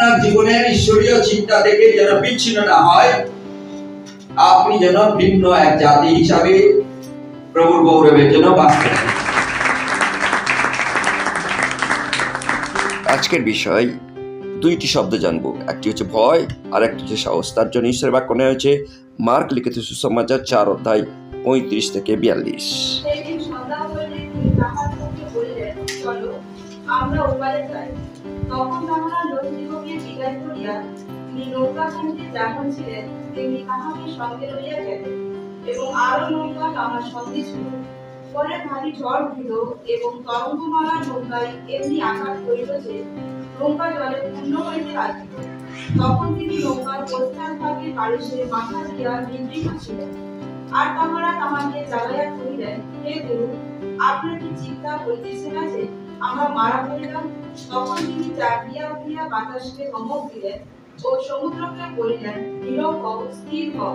আপনার জীবনের ঈশ্বরীয় চিন্তা থেকে যেন বিচ্ছিন্ন না হয়, আপনি যেন ভিন্ন এক জাতি হিসাবে প্রভুর গৌরবের জন্য বাঁচতে পারেন। আজকের বিষয় দুইটি শব্দ জানবো, একটি হচ্ছে ভয় আর একটি হচ্ছে সাহস। তার জন্য ঈশ্বরের বাক্য নেওয়া হয়েছে মার্ক লিখিত সুসমাচার 4 অধ্যায় 35 থেকে 42। তখন তাহারা লোকদিগকে বিদায় করিয়া তিনি নৌকা কিনতে যখন ছিলেন তেমনি তাহাকে সঙ্গে লইয়া গেলেন, এবং আরো নৌকা তাহার সঙ্গে ছিল। পরে ভারী ঝড় উঠিল এবং তরঙ্গমালা নৌকায় এমনি আঘাত করিল যে নৌকা জলে পূর্ণ হইতে লাগিল। তখন তিনি নৌকার প্রস্থান ভাগে বালিশে মাথা দিয়া নিদ্রিত ছিলেন। আর তাহারা তাহাকে জ্বালাইয়া কহিলেন, হে গুরু, আপনার কি চিন্তা হইতেছে না যে আমরা মারা পড়িলাম? তখন তিনি জাগিয়া উঠিয়া বাতাসকে ধমক দিলেন ও সমুদ্রকে বলিলেন, নীরব হও, স্থির হও।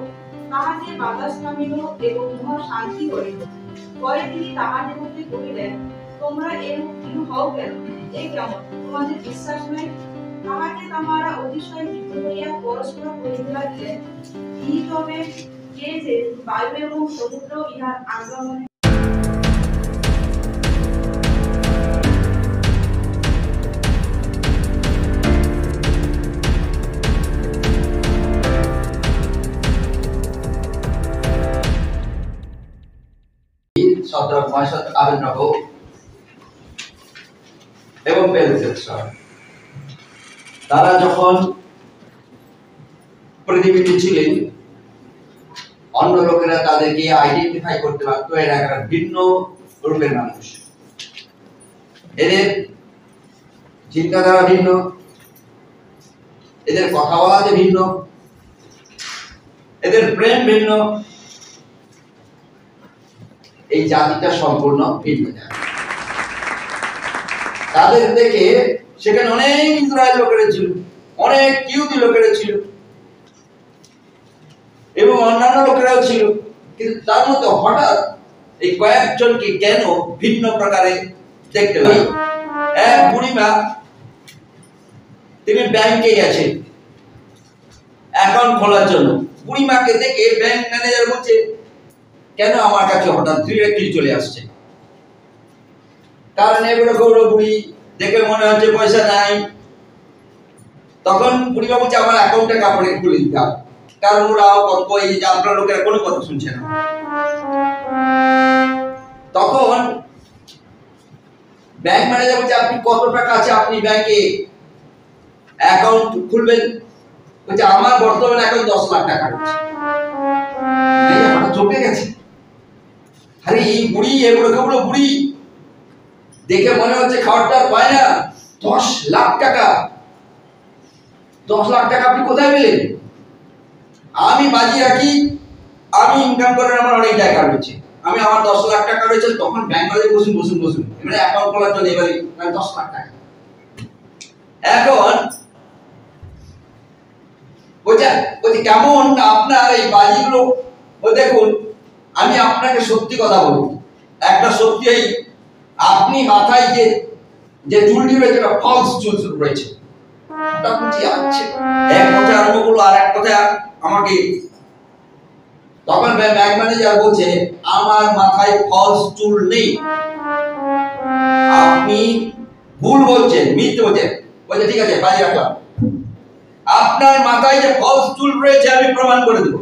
তাহাতে বাতাস থামিল এবং মহা শান্তি হইল। পরে তিনি তাহাদিগকে কহিলেন, তোমরা এরূপ দৃঢ় হও কেন? এ কেমন, তোমাদের বিশ্বাস নাই? তাহাতে তাহারা অতিশয় ভীত হইয়া পরস্পর কহিতে লাগিলেন, ইনি তবে কে যে বায়ু এবং সমুদ্র ইহার আজ্ঞামানে এবং বেলশেৎসার তারা যখন পৃথিবীতে ছিলেন, অন্য লোকেরা তাদেরকে আইডেন্টিফাই করতে পারত এরা একটা ভিন্ন রূপের মানুষ। এদের চিন্তাধারা ভিন্ন, এদের কথা বলাতে ভিন্ন, এদের প্রেম ভিন্ন। এই জাতিটা সম্পূর্ণ ভিন্ন জাতি। তাদের দেখে সেখানে অনেক ইসরায়েল লোকেরা ছিল, অনেক ইহুদি লোকেরা ছিল এবং অন্যান্য লোকেরাও ছিল, কিন্তু তার মধ্যে হঠাৎ এই কয়েকজনকে কেন ভিন্ন প্রকারে দেখতে লাগলো। এক বুড়িমা, তিনি ব্যাংকে গেছেন অ্যাকাউন্ট খোলার জন্য। বুড়িমাকে দেখে ব্যাংক ম্যানেজার বলছে, কেন আমার কাছে হঠাৎ ডিরেক্টলি চলে আসছে? কারণ এগুলো গৌর বুড়ি, দেখে মনে হচ্ছে পয়সা নাই। তখন বুড়িমা বলছে, আমার অ্যাকাউন্টটা কাপড়ে খুলে দিতে হবে, কারণ ওরা এই যে আপনার লোকেরা কোনো কথা শুনছে না। তখন ব্যাংক ম্যানেজার বলছে, আপনি কত টাকা আছে আপনি ব্যাংকে অ্যাকাউন্ট খুলবেন? বলছে, আমার বর্তমানে এখন 10 লাখ টাকা আছে। আমার চোখে গেছে, আরে এই বুড়ি, এগুলো কেবল বুড়ি, দেখে মনে হচ্ছে খাওয়াটা পায় না। 10 লাখ টাকা, 10 লাখ টাকা আপনি কোথায় পেলেন? আমি বাজি রাখি, আমি ইনকাম করার আমার অনেক জায়গা রয়েছে, আমি আমার 10 লাখ টাকা রয়েছে। তখন ব্যাংকে বসুন এবারে অ্যাকাউন্ট খোলার জন্য এবারে 10 লাখ টাকা। এখন বলছে কেমন আপনার এই বাজিগুলো? ও দেখুন, আমি আপনাকে সত্যি কথা বলবো, একটা সত্যি, এই আপনি মাথায় যে চুলটি রয়েছে ফলস চুল রয়েছে, এক কথা আরম্ভ করলো আর এক কথা আমাকে। তখন ব্যাংক ম্যানেজার বলছে, আমার মাথায় ফলস চুল নেই, আপনি ভুল বলছেন, মিথ্যে বলছেন। বলছে, ঠিক আছে, বাজি রাখলাম, আপনার মাথায় যে ফলস চুল রয়েছে আমি প্রমাণ করে দেব।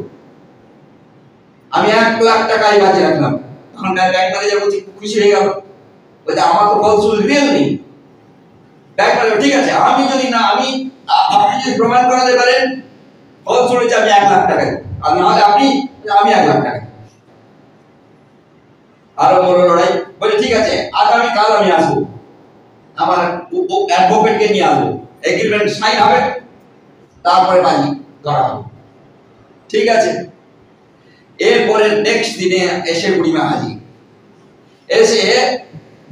আমি 1 লাখ টাকায় বাজি রাখলাম। তখন ব্যাংক ম্যানেজার বলছে, খুশি হয়ে গেল, বলছে, আমার তো ফলস চুল রিয়েল নেই। ব্যাংক ম্যানেজার, ঠিক আছে, আপনি যদি প্রমাণ করাতে পারেন ফলস চুল রয়েছে, আমি 1 লাখ টাকা দেব, আর না হলে আমি 1 লাখ টাকা। আরো বড় লড়াই। বলে, ঠিক আছে, আগামীকাল আমি আসবো, আমার অ্যাডভোকেটকে নিয়ে আসবো, এগ্রিমেন্ট সাইন হবে, তারপরে বাজি ধরা হবে। ঠিক আছে। এরপরে নেক্সট দিনে এসে বুড়িমা হাজির। এসে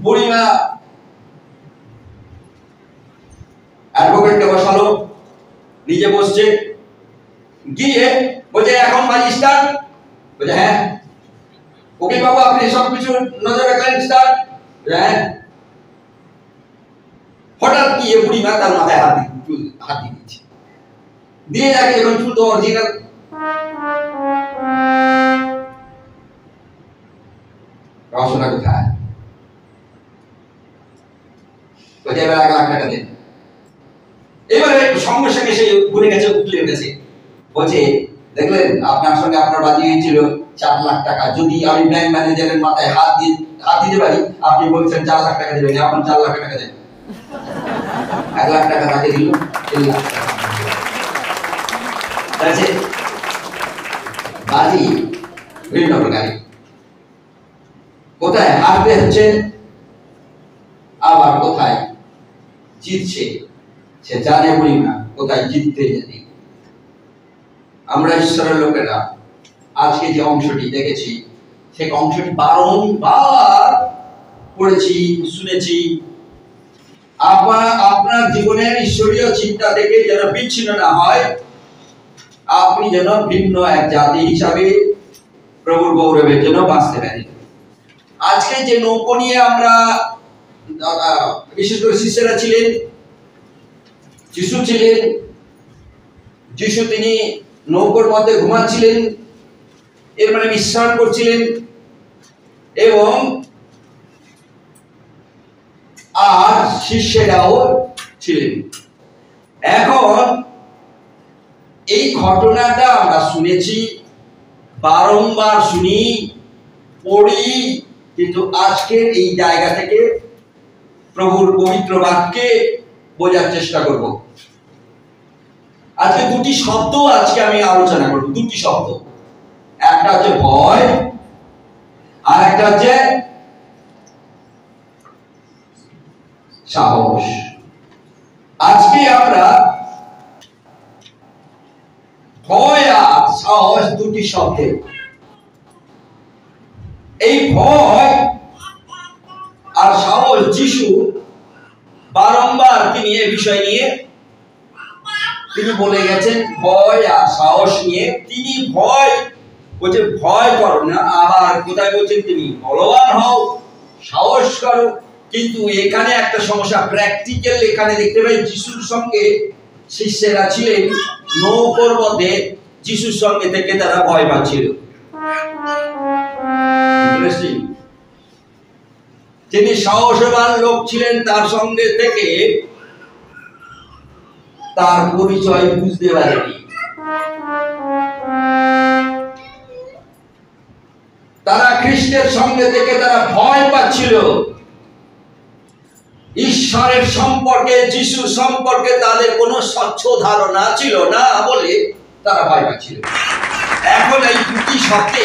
বুড়িমা অ্যাডভোকেটকে বসালো, নিজে বসছে, গিয়ে বলছে, এখন বাজি স্টার্ট? বলছে, হ্যাঁ। ওকে বাবু, আপনি সবকিছু নজর রাখলেন? স্টার্ট? হ্যাঁ। হঠাৎ কি বুড়িমা তার মাথায় হাত ফুল হাত দিয়ে দিচ্ছে, দিয়ে যাকে যখন ফুল তো অরিজিনাল, রহস্যটা কোথায়? বলছে এবার 1 লাখ টাকা দেন। এবারে সঙ্গে সঙ্গে সে ঘুরে গেছে উকিলের কাছে, বলছে দেখলেন আপনার সঙ্গে আপনার বাজি হয়েছিল 4 লাখ টাকা, যদি আমি ব্যাংক ম্যানেজারের মাথায় হাত দিতে পারি, আপনি বলছেন 4 লাখ টাকা দেবেন, এখন 4 লাখ টাকা দেন। 1 লাখ টাকা তাকে দিল, 3 লাখ টাকা আছে। বাজি ভিন্ন প্রকারই, কোথায় হারতে হচ্ছে আবার কোথায় জিতছে সে জানে বলি না, কোথায় জিততে জানি। আমরা ঈশ্বরের লোকেরা আজকে যে অংশটি দেখেছি, সেই অংশটি বারংবার পড়েছি, শুনেছি। আপনার জীবনের ঈশ্বরীয় চিন্তা থেকে যেন বিচ্ছিন্ন না হয়, আপনি যেন ভিন্ন এক জাতি হিসাবে প্রভুর গৌরবের জন্য বাঁচতে পারেন। আজকে যে নৌকো নিয়ে আমরা, বিশেষ করে শিষ্যরা ছিলেন, যিশু ছিলেন, যিশু তিনি নৌকোর মধ্যে ঘুমাচ্ছিলেন, এর মানে বিশ্রাম করছিলেন, এবং আর শিষ্যরাও ছিলেন। এখন এই ঘটনাটা আমরা শুনেছি, বারংবার শুনি, পড়ি, কিন্তু আজকের এই জায়গা থেকে প্রভুর পবিত্র বাক্যে বোঝার চেষ্টা করব। আজকে 2টি শব্দ আজকে আমি আলোচনা করব, 2টি শব্দ। একটা হচ্ছে ভয়, আর একটা হচ্ছে সাহস। আজকে আমরা ভয় আর সাহস 2টি শব্দ। এই ভয় আর সাহস যিশু বারংবার তিনি এই বিষয় নিয়ে তিনি বলে গেছেন, ভয় আর সাহস নিয়ে। তিনি ভয় বলছে ভয় করো না, আবার কোথায় বলছেন তিনি বলবান হও, সাহস করো। কিন্তু এখানে একটা সমস্যা, প্র্যাকটিক্যাল এখানে দেখতে পাই যিশুর সঙ্গে শিষ্যরা ছিলেন নৌকোর মধ্যে, যিশুর সঙ্গে থেকে তারা ভয় পাচ্ছিল। ইন্টারেস্টিং। যিনি সাহসবান লোক ছিলেন, তার সঙ্গে থেকে তার পরিচয় বুঝতে পারেনি। তারা খ্রিস্টের সঙ্গে থেকে তারা ভয় পাচ্ছিল। ঈশ্বরের সম্পর্কে, যিশুর সম্পর্কে তাদের কোনো স্বচ্ছ ধারণা ছিল না বলে তারা ভয় পাচ্ছিল। এখন এই 2টি শব্দে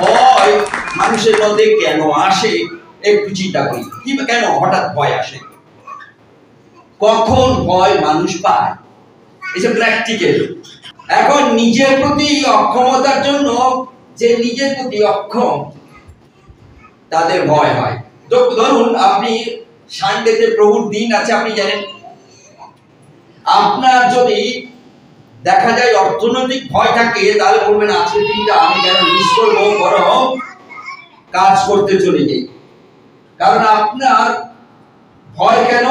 ভয় মানুষের মধ্যে কেন আসে একটু চিন্তা করি। কি কেন হঠাৎ ভয় আসে, কখন ভয় মানুষ পায়? এই যে প্র্যাকটিক্যাল। এখন নিজের প্রতি অক্ষমতার জন্য, যে নিজের প্রতি অক্ষম তাদের ভয় হয়। ধরুন আপনি সানডেতে প্রভুর দিন আছে, আপনি জানেন, আপনার যদি দেখা যায় অর্থনৈতিক ভয় থাকে, তাহলে বলবেন আজকের দিনটা আমি কেন মিস করবো, বরং কাজ করতে চলে যাই। কারণ আপনার ভয় কেন?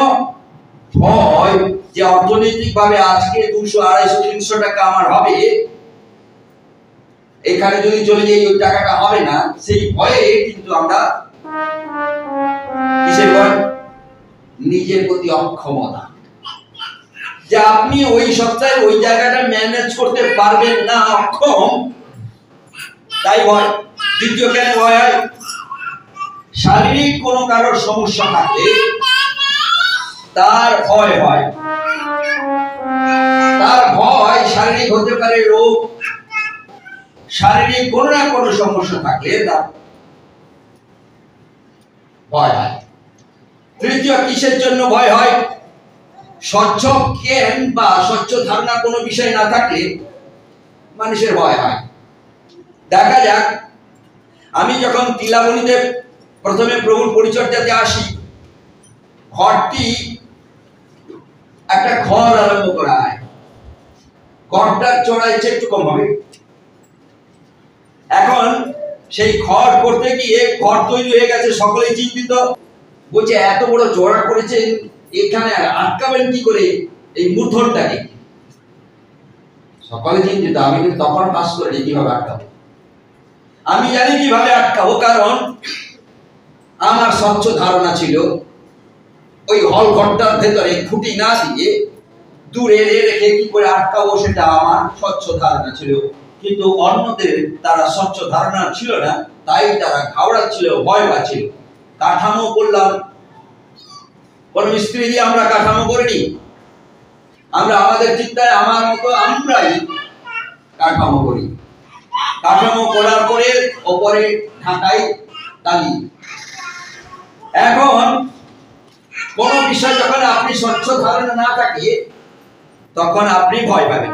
ভয় যে অর্থনৈতিক ভাবে আজকে 200, 250, 300 টাকা আমার হবে, এখানে যদি চলে যাই ওই টাকাটা হবে না। সেই ভয়ে কিন্তু আমরা কিসের ভয়? নিজের প্রতি অক্ষমতা, যে আপনি ওই সপ্তাহে ওই জায়গাটা ম্যানেজ করতে পারবেন না, অক্ষম, তাই ভয়। দ্বিতীয় কেন ভয় হয়? শারীরিক কোনো কারোর সমস্যা থাকলে তার ভয় হয়। তার ভয় শারীরিক হতে পারে, রোগ, শারীরিক কোনো না কোনো সমস্যা থাকলে তার ভয় হয়। তৃতীয় কিসের জন্য ভয় হয়? স্বচ্ছ জ্ঞান বা স্বচ্ছ ধারণা কোনো বিষয় না থাকলে মানুষের ভয় হয়। দেখা যাক, আমি যখন তিলাবনীতে প্রথমে প্রভুর পরিচর্যাতে আসি, ঘরটি একটা ঘর আরম্ভ করা হয়। ঘরটার চড়া একটু কম হবে। এখন সেই ঘর করতে গিয়ে ঘর তৈরি হয়ে গেছে, সকলেই চিন্তিত, বলছে এত বড় জোড়া করেছেন, এখানে আটকাবেন কি করে? এই মূর্ধন্যটাকে সকলে চিন্তিত। আমি কিন্তু তখন পাস করিনি কিভাবে আটকাবো। আমি জানি কিভাবে আটকাবো, কারণ আমার স্বচ্ছ ধারণা ছিল ওই হল ঘরটার ভেতরে খুঁটি না দিয়ে দূরে রেখে কি করে আটকাবো সেটা আমার স্বচ্ছ ধারণা ছিল। কিন্তু অন্যদের তারা স্বচ্ছ ধারণা ছিল না, তাই তারা ঘাবড়াচ্ছিল, ভয় পাচ্ছিল। কাঠামো করলাম, কোন মিস্ত্রি দিয়ে আমরা কাঠামো করিনি। আমরা আমাদের চিন্তায় আমার মতো আমরাই কাঠামো করি। কাঠামো করার পরে ওপরে ঢাকাই টালি। এখন কোন বিষয় যখন আপনি স্বচ্ছ ধারণা না থাকে তখন আপনি ভয় পাবেন।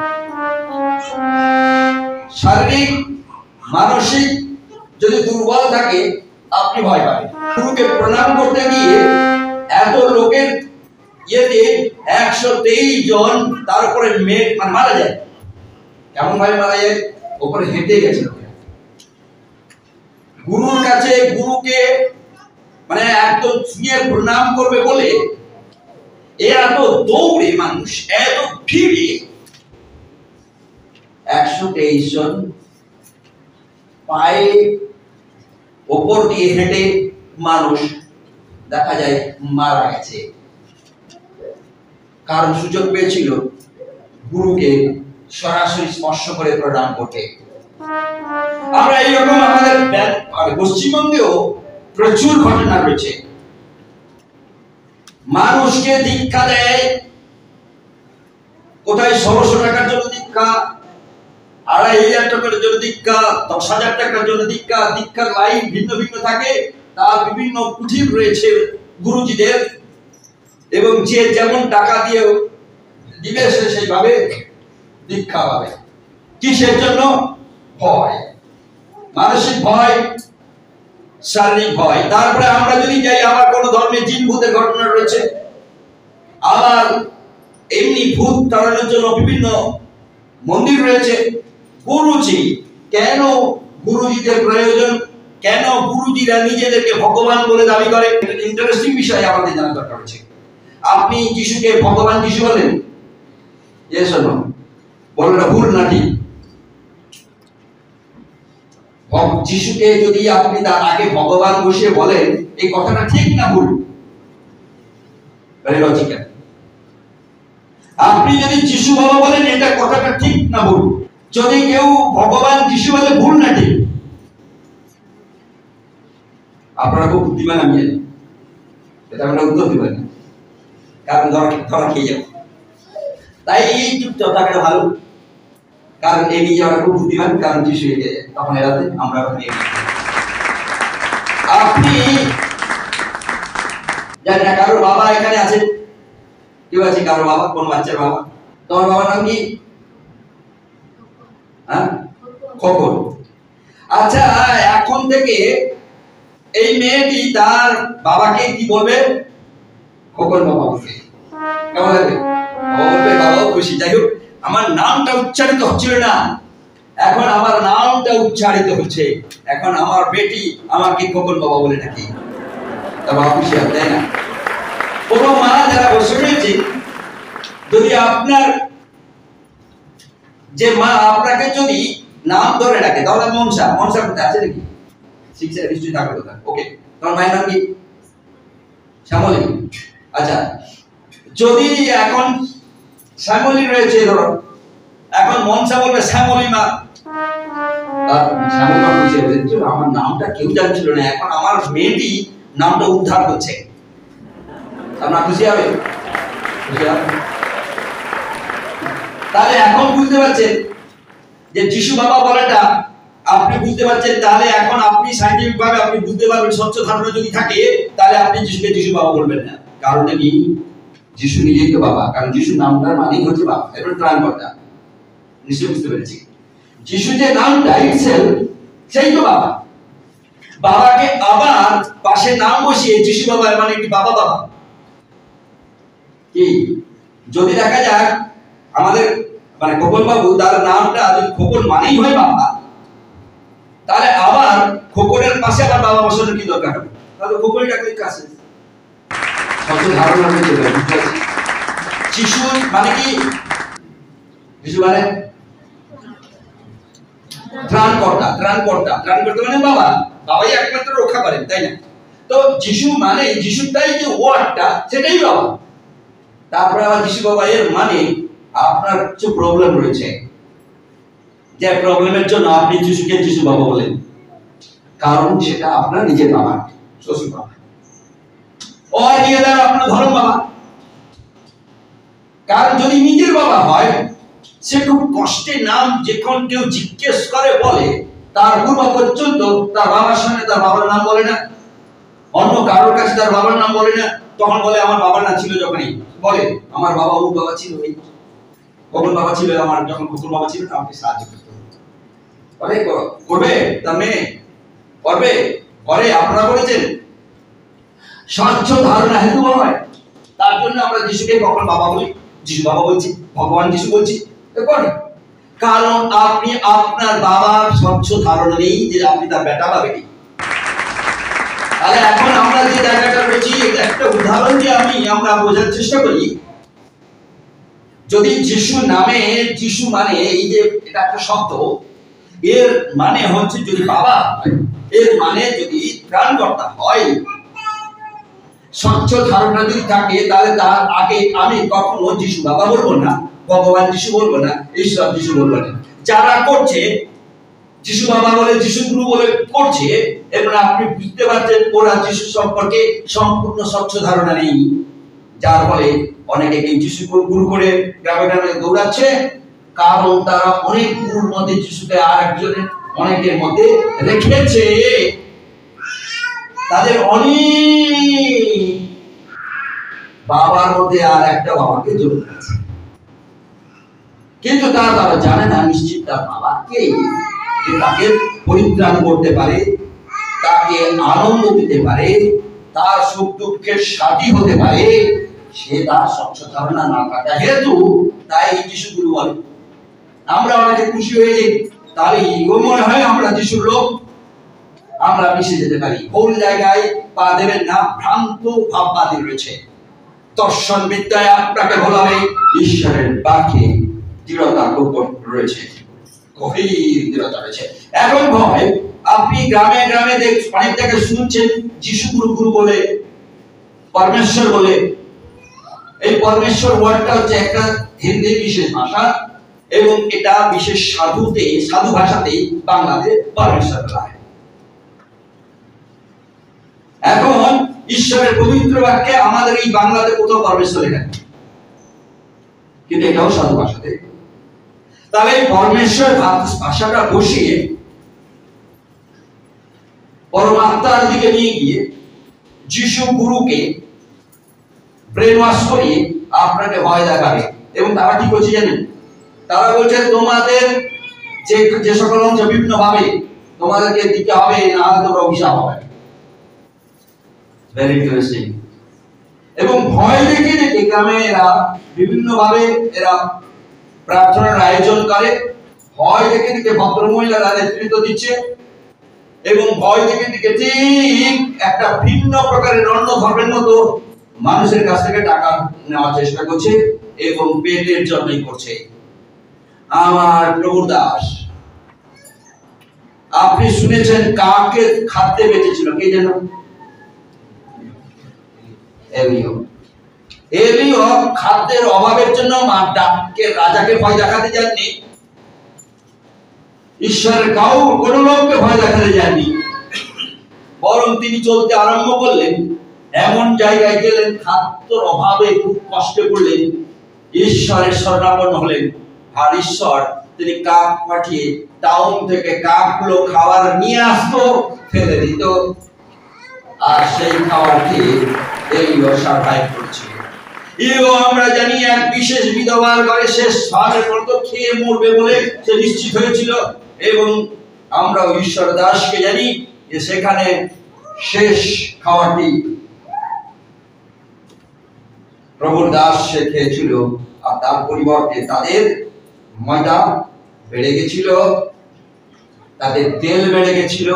শারীরিক মানসিক যদি দুর্বল থাকে আপনি ভয় পাবেন। গুরুকে প্রণাম করতে গিয়ে এত লোকের ইয়েতে 123 জন তার উপরে মারা যায়। কেমন ভাবে মারা যায়? ওপরে হেঁটে গেছে। গুরুর কাছে গুরুকে মানে একদম ছুঁয়ে প্রণাম করবে বলে এত দৌড়ে মানুষ, এত ভিড়ে 123 জন পায়ে ওপর দিয়ে হেঁটে মানুষ দেখা যায় মারা গেছে। কারণ সুযোগ পেয়েছিল গুরুকে সরাসরি স্পর্শ করে প্রণাম করতে। আমরা এইরকম আমাদের পশ্চিমবঙ্গেও প্রচুর ঘটনা রয়েছে। মানুষকে দীক্ষা দেয়, কোথায় 1600 টাকার জন্য দীক্ষা, 2500 টাকার জন্য দীক্ষা, 10,000 টাকার জন্য দীক্ষা। দীক্ষার লাইন ভিন্ন ভিন্ন থাকে, তার বিভিন্ন কুঠির রয়েছে গুরুজিদের, এবং যে যেমন টাকা দিয়ে দিবে সে সেইভাবে দীক্ষা পাবে। কিসের জন্য? ভয়, মানসিক ভয়, শারীরিক ভয়। তারপরে আমরা যদি যাই, আবার কোন ধর্মে জিন ভূতের ঘটনা রয়েছে, আবার এমনি ভূত তাড়ানোর জন্য বিভিন্ন মন্দির রয়েছে। গুরুজি, কেন গুরুজিদের প্রয়োজন? কেন গুরুজিরা নিজেদেরকে ভগবান বলে দাবি করে? ইন্টারেস্টিং বিষয় আমাদের জানা দরকার আছে। আপনি যিশুকে ভগবান যিশু বলেন? Yes or no? বলুন না, ভুল না ঠিক? যিশুকে যদি আপনি তার আগে ভগবান বসে বলেন, এই কথাটা ঠিক না ভুল? Very logical. আপনি যদি যিশু বাবা বলেন, এটা কথাটা ঠিক না ভুল? যদি কেউ ভগবান যিশু বলে, ভুল না ঠিক? আপনারা খুব বুদ্ধিমান, আমি জানি। এটা আমরা উত্তর দিবেন না, কারণ ধরা খেয়ে যাবো। তাই এই চুপচাপ থাকাটা ভালো, কারণ এই নিয়ে যাওয়াটা খুব বুদ্ধিমান। কারণ যিশু এগিয়ে যায়, তখন এড়াতে আমরা আপনি জানি না কারোর বাবা এখানে আছে, কেউ আছে কারো বাবা? কোন বাচ্চার বাবা? তোমার বাবার নাম কি? হ্যাঁ, খোকন। আচ্ছা, এখন থেকে এই মেয়েটি তার বাবাকে কি বলবে? খোকন বাবা বলবে। কেমন লাগবে? বলবে বাবাও খুশি। যাই হোক, আমার নামটা উচ্চারিত হচ্ছিল না, এখন আমার নামটা উচ্চারিত হচ্ছে। এখন আমার বেটি আমাকে খোকন বাবা বলে ডাকে। তা বাবা খুশি হবে, তাই না? কোনো মা যারা বসে রয়েছে, যদি আপনার যে মা আপনাকে যদি নাম ধরে ডাকে, তাহলে মনসা করতে আছে নাকি? শিক্ষা নিশ্চয়ই থাকবে কথা। ওকে, তোমার মায়ের নাম কি? শ্যামলী। আচ্ছা, যদি এখন শ্যামলী রয়েছে ধরো, এখন মনসা বলবে শ্যামলী মা, শ্যামলী মা খুশি হবে, আমার নামটা কেউ জানছিল না, এখন আমার মেয়েটি নামটা উদ্ধার করছে। আপনার খুশি হবে? খুশি হবে? তাহলে এখন বুঝতে পারছেন যে যিশু বাবা বলাটা আপনি বুঝতে পারছেন। তাহলে এখন আপনি সায়েন্টিফিক ভাবে আপনি বুঝতে পারবেন, স্বচ্ছ ধারণা যদি থাকে, তাহলে আপনি যিশুকে যিশু বাবা বলবেন না। কারণ কি? যিশু নিজেই তো বাবা, কারণ যিশু নামটার মানেই হচ্ছে বাবা, এবার ত্রাণকর্তা। নিশ্চয়ই বুঝতে পেরেছি। যিশু যে নামটা ইটসেলফ, সেই তো বাবা। বাবাকে আবার পাশে নাম বসিয়ে যিশু বাবা মানে কি বাবা বাবা কি? যদি দেখা যাক আমাদের মানে খোকন বাবু, তার নামটা যদি খোকন মানেই হয় বাবা, তাহলে আবার খোকনের পাশে আবার বাবা বসানোর কি দরকার হবে? তাহলে খোকনই ডাকলে কাছে স্বচ্ছ ধারণা হয়ে যাবে। যিশু মানে কি? যিশু মানে ত্রাণকর্তা। ত্রাণকর্তা মানে বাবা। বাবাই একমাত্র রক্ষা করেন, তাই না? তো যিশু মানে যিশুটাই যে ওয়ার্ডটা, সেটাই বাবা। তারপরে আবার যিশু বাবা এর মানে আপনার কিছু প্রবলেম রয়েছে, যে প্রবলেমের জন্য আপনি যিশুকে যিশু বাবা বলেন, কারণ সেটা আপনার নিজের বাবা, শ্বশুর বাবা। ও নিয়ে দেন আপনার ধর্ম বাবা। কারণ যদি নিজের বাবা হয়, সে খুব কষ্টে নাম যখন কেউ জিজ্ঞেস করে বলে, তার পূর্ব পর্যন্ত তার বাবার সামনে তার বাবার নাম বলে না, অন্য কারোর কাছে তার বাবার নাম বলে না। তখন বলে আমার বাবা না ছিল, যখনই বলে আমার বাবা ও বাবা ছিল, এই কখন বাবা ছিল আমার, যখন কখন বাবা ছিল আমাকে সাহায্য করতে হবে, করবে তার মেয়ে করবে, করে। আপনারা বলেছেন স্বচ্ছ ধারণা হেতু হয়, তার জন্য আমরা যিশুকে কখন বাবা বলি, যিশু বাবা বলছি, ভগবান যিশু বলছি, করে। কারণ আপনি আপনার বাবার স্বচ্ছ ধারণা নেই যে আপনি তার বেটা বা বেটি। তাহলে এখন আমরা যে জায়গাটা রয়েছি, এটা একটা উদাহরণ যে আমরা বোঝার চেষ্টা করি। যদি যিশু নামে, যিশু মানে এই যে এটা একটা শব্দ, এর মানে হচ্ছে যদি বাবা হয়, এর মানে যদি ত্রাণকর্তা হয়, স্বচ্ছ ধারণা যদি থাকে, তাহলে তার আগে আমি কখনো যিশু বাবা বলবো না, ভগবান যিশু বলবো না, ঈশ্বর যিশু বলবো না। যারা করছে যিশু বাবা বলে, যিশু গুরু বলে করছে, এবং আপনি বুঝতে পারছেন ওরা যিশু সম্পর্কে সম্পূর্ণ স্বচ্ছ ধারণা নেই, যার ফলে অনেকে যিশু গুরু করে গ্রামে গ্রামে দৌড়াচ্ছে। কারণ তারা অনেক গুরুর মধ্যে যিশুকে আর একজনের অনেকের মধ্যে রেখেছে, তাদের অনেক বাবার মধ্যে আর একটা বাবাকে যোগ করেছে, কিন্তু তারা জানে না নিশ্চিত তার বাবা কে, যে তাকে পরিত্রাণ করতে পারে, তাকে আনন্দ দিতে পারে, তার সুখ দুঃখের সাথী হতে পারে। সে তার স্বচ্ছ ধারণা না থাকা হেতু তাই যিশু গুরু বলে। আমরা অনেকে খুশি হয়ে যাই, তাহলে ইগো মনে হয় আমরা যিশুর লোক, আমরা মিশে যেতে পারি। ভুল জায়গায় পা দেবেন না, ভ্রান্ত ভাববাদী রয়েছে। দর্শন বিদ্যায় আপনাকে বলাবে ঈশ্বরের বাক্যে দৃঢ়তা রয়েছে, গভীর দৃঢ়তা রয়েছে। এখন ভয় আপনি গ্রামে গ্রামে অনেক জায়গায় শুনছেন যিশু গুরু গুরু বলে, পরমেশ্বর বলে। এই পরমেশ্বর ওয়ার্ডটা হচ্ছে একটা হিন্দি বিশেষ ভাষা, এবং এটা বিশেষ সাধু ভাষাতে বাংলাতে পরমেশ্বর বলা হয়। এখন ঈশ্বরের পবিত্র বাক্যে আমাদের এই বাংলাতে কোথাও পরমেশ্বর লেখা নেই, কিন্তু এটাও সাধু ভাষাতে। তাহলে পরমেশ্বর ভাষাটা বসিয়ে পরমাত্মার দিকে নিয়ে গিয়ে যিশু গুরুকে ব্রেন ওয়াশ করিয়ে আপনাকে ভয় দেখাবে। এবং তারা কি করছে জানেন? তারা বলছে তোমাদের যে সকল অংশ বিভিন্ন ভাবে তোমাদেরকে দিতে হবে, না হলে তোমরা অভিশাপ হবে। Very interesting. এবং ভয় দেখে দেখে গ্রামে এরা বিভিন্ন ভাবে এরা প্রার্থনার আয়োজন করে, ভয় দেখে দেখে ভদ্র মহিলারা নেতৃত্ব দিচ্ছে, এবং ভয় দেখে দেখে ঠিক একটা ভিন্ন প্রকারের অন্য ধর্মের মতো মানুষের কাছ থেকে টাকা নেওয়ার চেষ্টা করছে, এবং পেটের জন্যই করছে। আমার প্রভু দাস, আপনি শুনেছেন কাকে খাদ্যে বেঁচেছিল, কে যেন? এলিও খাদ্যের অভাবের জন্য রাজাকে ভয় দেখাতে যাননি, ঈশ্বরের কোন লোককে ভয় দেখাতে যাননি, বরং তিনি চলতে আরম্ভ করলেন। এমন জায়গায় গেলেন, খাদ্যের অভাবে খুব কষ্টে পড়লেন, ঈশ্বরের শরণাপন্ন হলেন। আর ঈশ্বর তিনি কাক পাঠিয়ে টাউন থেকে কাকগুলো খাবার নিয়ে আসতো, ফেলে দিত, আর সেই খাবার খেয়ে এলিও সার্ভাইভ করছে। আমরা জানি এক বিশেষ বিধবার ঘরে শেষ ভাগের মতো খেয়ে মরবে বলে সে নিশ্চিত হয়েছিল, এবং আমরা ঈশ্বর দাসকে জানি যে সেখানে শেষ খাওয়াটি প্রভুর দাস সে খেয়েছিল, আর তার পরিবর্তে তাদের ময়দা বেড়ে গেছিল, তাদের তেল বেড়ে গেছিল।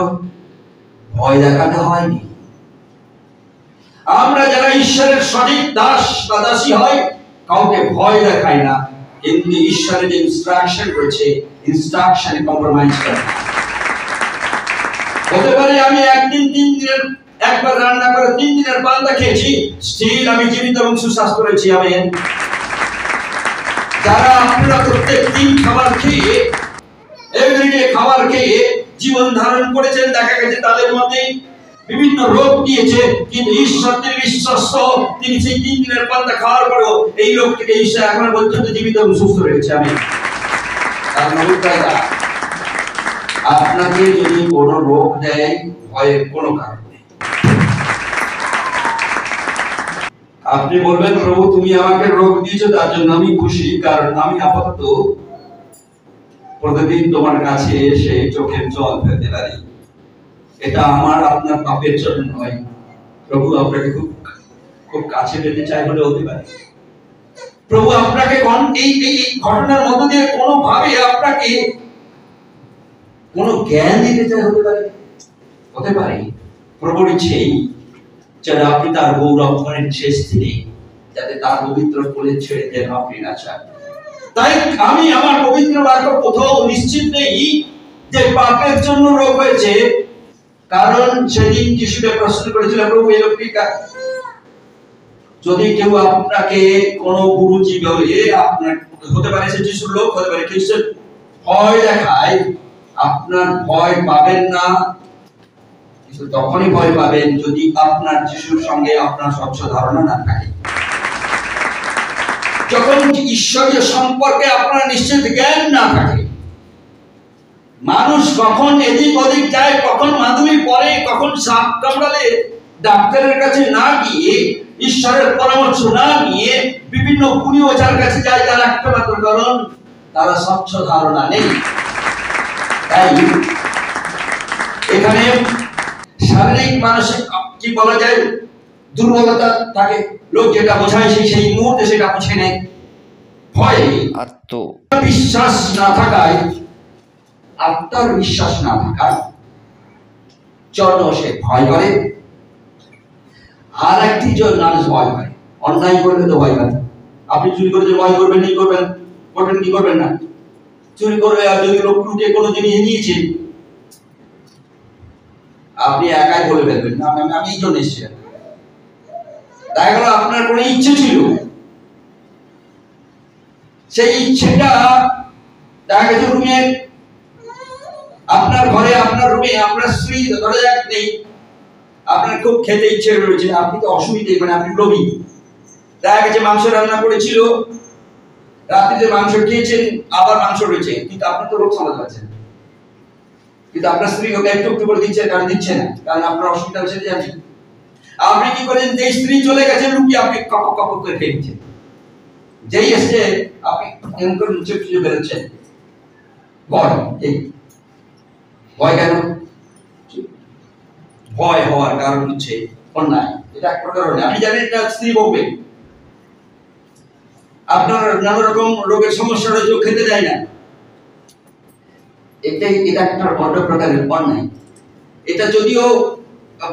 ভয় দেখাতে হয়নি। আমরা যারা ঈশ্বরের সঠিক দাস বা দাসী হয়, কাউকে ভয় দেখায় না, কিন্তু ঈশ্বরের যে ইনস্ট্রাকশন রয়েছে, ইনস্ট্রাকশনে কম্প্রোমাইজ করে না। হতে পারে আমি একদিন 3 দিনের একবার রান্না করে 3 দিনের পান্তা খেয়েছি, স্টিল আমি জীবিত এবং সুস্বাস্থ্য রয়েছি। আমেন। যারা আপনারা প্রত্যেক দিন খাবার খেয়ে, এভরিডে খাবার খেয়ে জীবন ধারণ করেছেন, দেখা গেছে তাদের মধ্যে বিভিন্ন রোগ দিয়েছে, কিন্তু ঈশ্বর তিনি বিশ্বস্ত, তিনি সেই 3 দিনের পান্তা খাওয়ার পরেও এই লোকটিকে ঈশ্বর এখনো পর্যন্ত জীবিত এবং সুস্থ রেখেছে। আমেন। আপনাকে যদি কোনো রোগ দেয়, ভয়ের কোনো কারণ নেই। আপনি বলবেন, প্রভু তুমি আমাকে রোগ দিয়েছো, তার জন্য আমি খুশি, কারণ আমি আপাতত প্রতিদিন তোমার কাছে এসে চোখের জল ফেলতে পারি। এটা আমার আপনার পাপের জন্য নয়। প্রভু আপনাকে খুব খুব কাছে পেতে চাই বলে হতে পারে। প্রভু আপনাকে এই ঘটনার মধ্য দিয়ে কোনোভাবে আপনাকে কোনো জ্ঞান দিতে চাই, হতে পারে। প্রভুর ইচ্ছেই যেন আপনি তার গৌরব করেন শেষ দিনে, যাতে তার পবিত্র কোলে ছেড়ে দেন আপনি না চান। তাই আমি আমার পবিত্র বাক্য কোথাও নিশ্চিত নেই যে পাপের জন্য রোগ হয়েছে, কারণ সেদিন যিশুকে প্রশ্ন করেছিল, প্রভু এই লোকটি যদি কেউ আপনাকে কোনো গুরুজি বলে, আপনার হতে পারে সে যিশুর লোক, হতে পারে খ্রিস্টান, ভয় দেখায়, আপনার ভয় পাবেন না। কিন্তু তখনই ভয় পাবেন যদি আপনার যিশুর সঙ্গে আপনার স্বচ্ছ ধারণা না থাকে। যখন ঈশ্বরীয় সম্পর্কে আপনার নিশ্চিত জ্ঞান না থাকে, মানুষ কখন এদিক ওদিক যায়, কখন মাদুলি পরে, কখন সাপ কামড়ালে ডাক্তারের কাছে না গিয়ে, ঈশ্বরের পরামর্শ না নিয়ে বিভিন্ন গুণী ওঝার কাছে যায়, তার একটা মাত্র কারণ তারা স্বচ্ছ ধারণা নেই। তাই এখানে শারীরিক মানসিক কি বলা যায় দুর্বলতা থাকে, লোক যেটা বোঝায় সেই মুহূর্তে সেটা বুঝে নেয়। ভয় বিশ্বাস না থাকায়, আত্মার বিশ্বাস না থাকার জন্য সে ভয় করে। আর একটি মানুষ ভয় করে, অন্যায় করলে তো ভয় করে। আপনি চুরি করে ভয় করবেন, এই করবেন, করবেন কি করবেন না? চুরি করবে, আর যদি লোক লুটে কোনো জিনিস নিয়েছে, আপনি একাই বলে ফেলবেন না আমি এই জন্য এসেছিলাম। দেখা গেল আপনার কোনো ইচ্ছে ছিল, সেই ইচ্ছেটা দেখা গেছে রুমে, আপনার ঘরে, আপনার রুমে আপনার স্ত্রী ধরে যাক নেই, আপনার খুব খেতে ইচ্ছে রয়েছে, আপনি তো অসুবিধে, মানে আপনি লোভী। দেখা গেছে মাংস রান্না করেছিল, রাত্রিতে মাংস খেয়েছেন, আবার মাংস রয়েছে, কিন্তু আপনি তো রোগ সামলাতে পারছেন, কিন্তু আপনার স্ত্রী ওকে একটু একটু করে দিচ্ছে, কারণ দিচ্ছে না, কারণ আপনার অসুবিধা হচ্ছে জানেন। আপনি কি করেন, যে স্ত্রী চলে গেছে লুকিয়ে আপনি কক কক করে খেয়ে দিচ্ছেন, যেই এসছে আপনি এমন করে লুচে খুঁজে বেরোচ্ছেন। ভয়, এই ভয় কেন? ভয় হওয়ার কারণ হচ্ছে অন্যায়। এটা এক প্রকার অন্যায়। আপনি জানেন এটা স্ত্রী বলবে, আপনার নানা রকম রোগের সমস্যা রয়েছে, খেতে দেয় না, এটা একটা বড় প্রকারের অন্যায়। এটা যদিও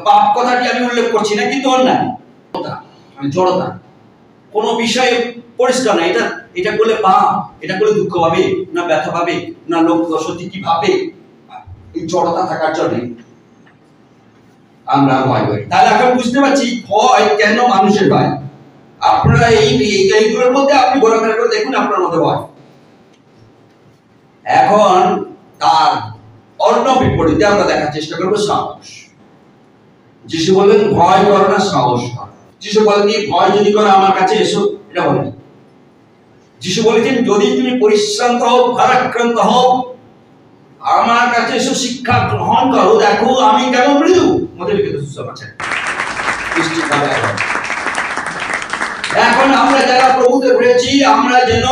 পাপ কথাটি আমি উল্লেখ করছি না, কিন্তু অন্যায়, মানে জড়তা, কোনো বিষয়ে পরিষ্কার না, এটা করলে পাপ, এটা করলে দুঃখ পাবে না, ব্যথা পাবে না, লোক সত্যি কি ভাবে, এই জড়তা থাকার জন্য আমরা ভয় করি। তাহলে এখন বুঝতে পারছি ভয় কেন মানুষের ভয়। আপনারা এইগুলোর মধ্যে আপনি ঘোরাফেরা করে দেখুন, আপনার মধ্যে ভয়। এখন তার অন্য বিপরীতে আমরা দেখার চেষ্টা করবো সাহস। যিশু বললেন ভয় করো না, সাহস করো। যিশু বলেননি ভয় যদি করো আমার কাছে এসো, এটা বলেনি। যিশু বলেছেন যদি তুমি পরিশ্রান্ত হও, ভারাক্রান্ত হও, আমার কাছে এসো, শিক্ষা গ্রহণ করো, দেখো আমি কেমন মৃদু। মধ্যে লিখিত সুসমাচার। এখন আমরা যারা প্রভুতে রয়েছি, আমরা যেন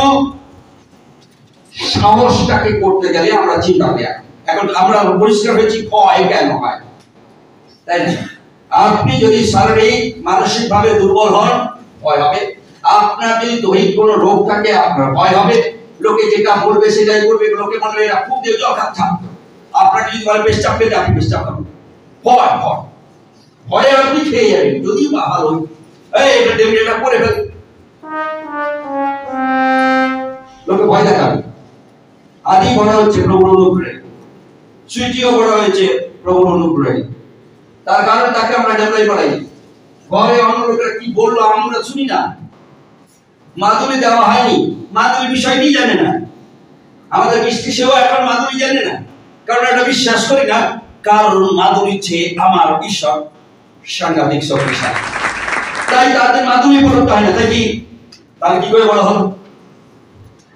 সাহসটাকে করতে গেলে আমরা চিন্তা করি। এখন আমরা পরিষ্কার হয়েছি ভয় কেন হয়, তাই না? আপনি যদি শারীরিক মানসিক ভাবে দুর্বল হন, ভয় হবে। আপনার যদি দৈহিক কোনো রোগ থাকে, আপনার ভয় হবে। লোকে যেটা বলবে সেটাই করবে, লোকে বলবে এরা খুব দিয়ে খাচ্ছা, আপনার যদি বলে পেশাব পেতে, আপনি পেশাব করবেন। ভয় ভয় ভয়ে আপনি খেয়ে যাবেন, যদি ভালো এটা করে ফেল। লোকে ভয় দেখাবে। আদি বলা হচ্ছে প্রভুর অনুগ্রহে, সুইটিও বলা হয়েছে প্রভুর অনুগ্রহে। তার কারণ তাকে আমরা ডেভেলপ করাই। ঘরে অন্য লোকেরা কি বললো আমরা শুনি না, মাধুরী দেওয়া হয়নি, মাধুরী বিষয়টি জানে না। আমাদের মিষ্টি সেও এখন মাধুরী জানে না, কারণ এটা বিশ্বাস করি না, কারণ মাধুরী চেয়ে আমার ঈশ্বর সাংঘাতিক শক্তিশালী। তাই তাদের মাধুরী বলতে হয় না, তাই কি? তাহলে কি করে বলা হলো?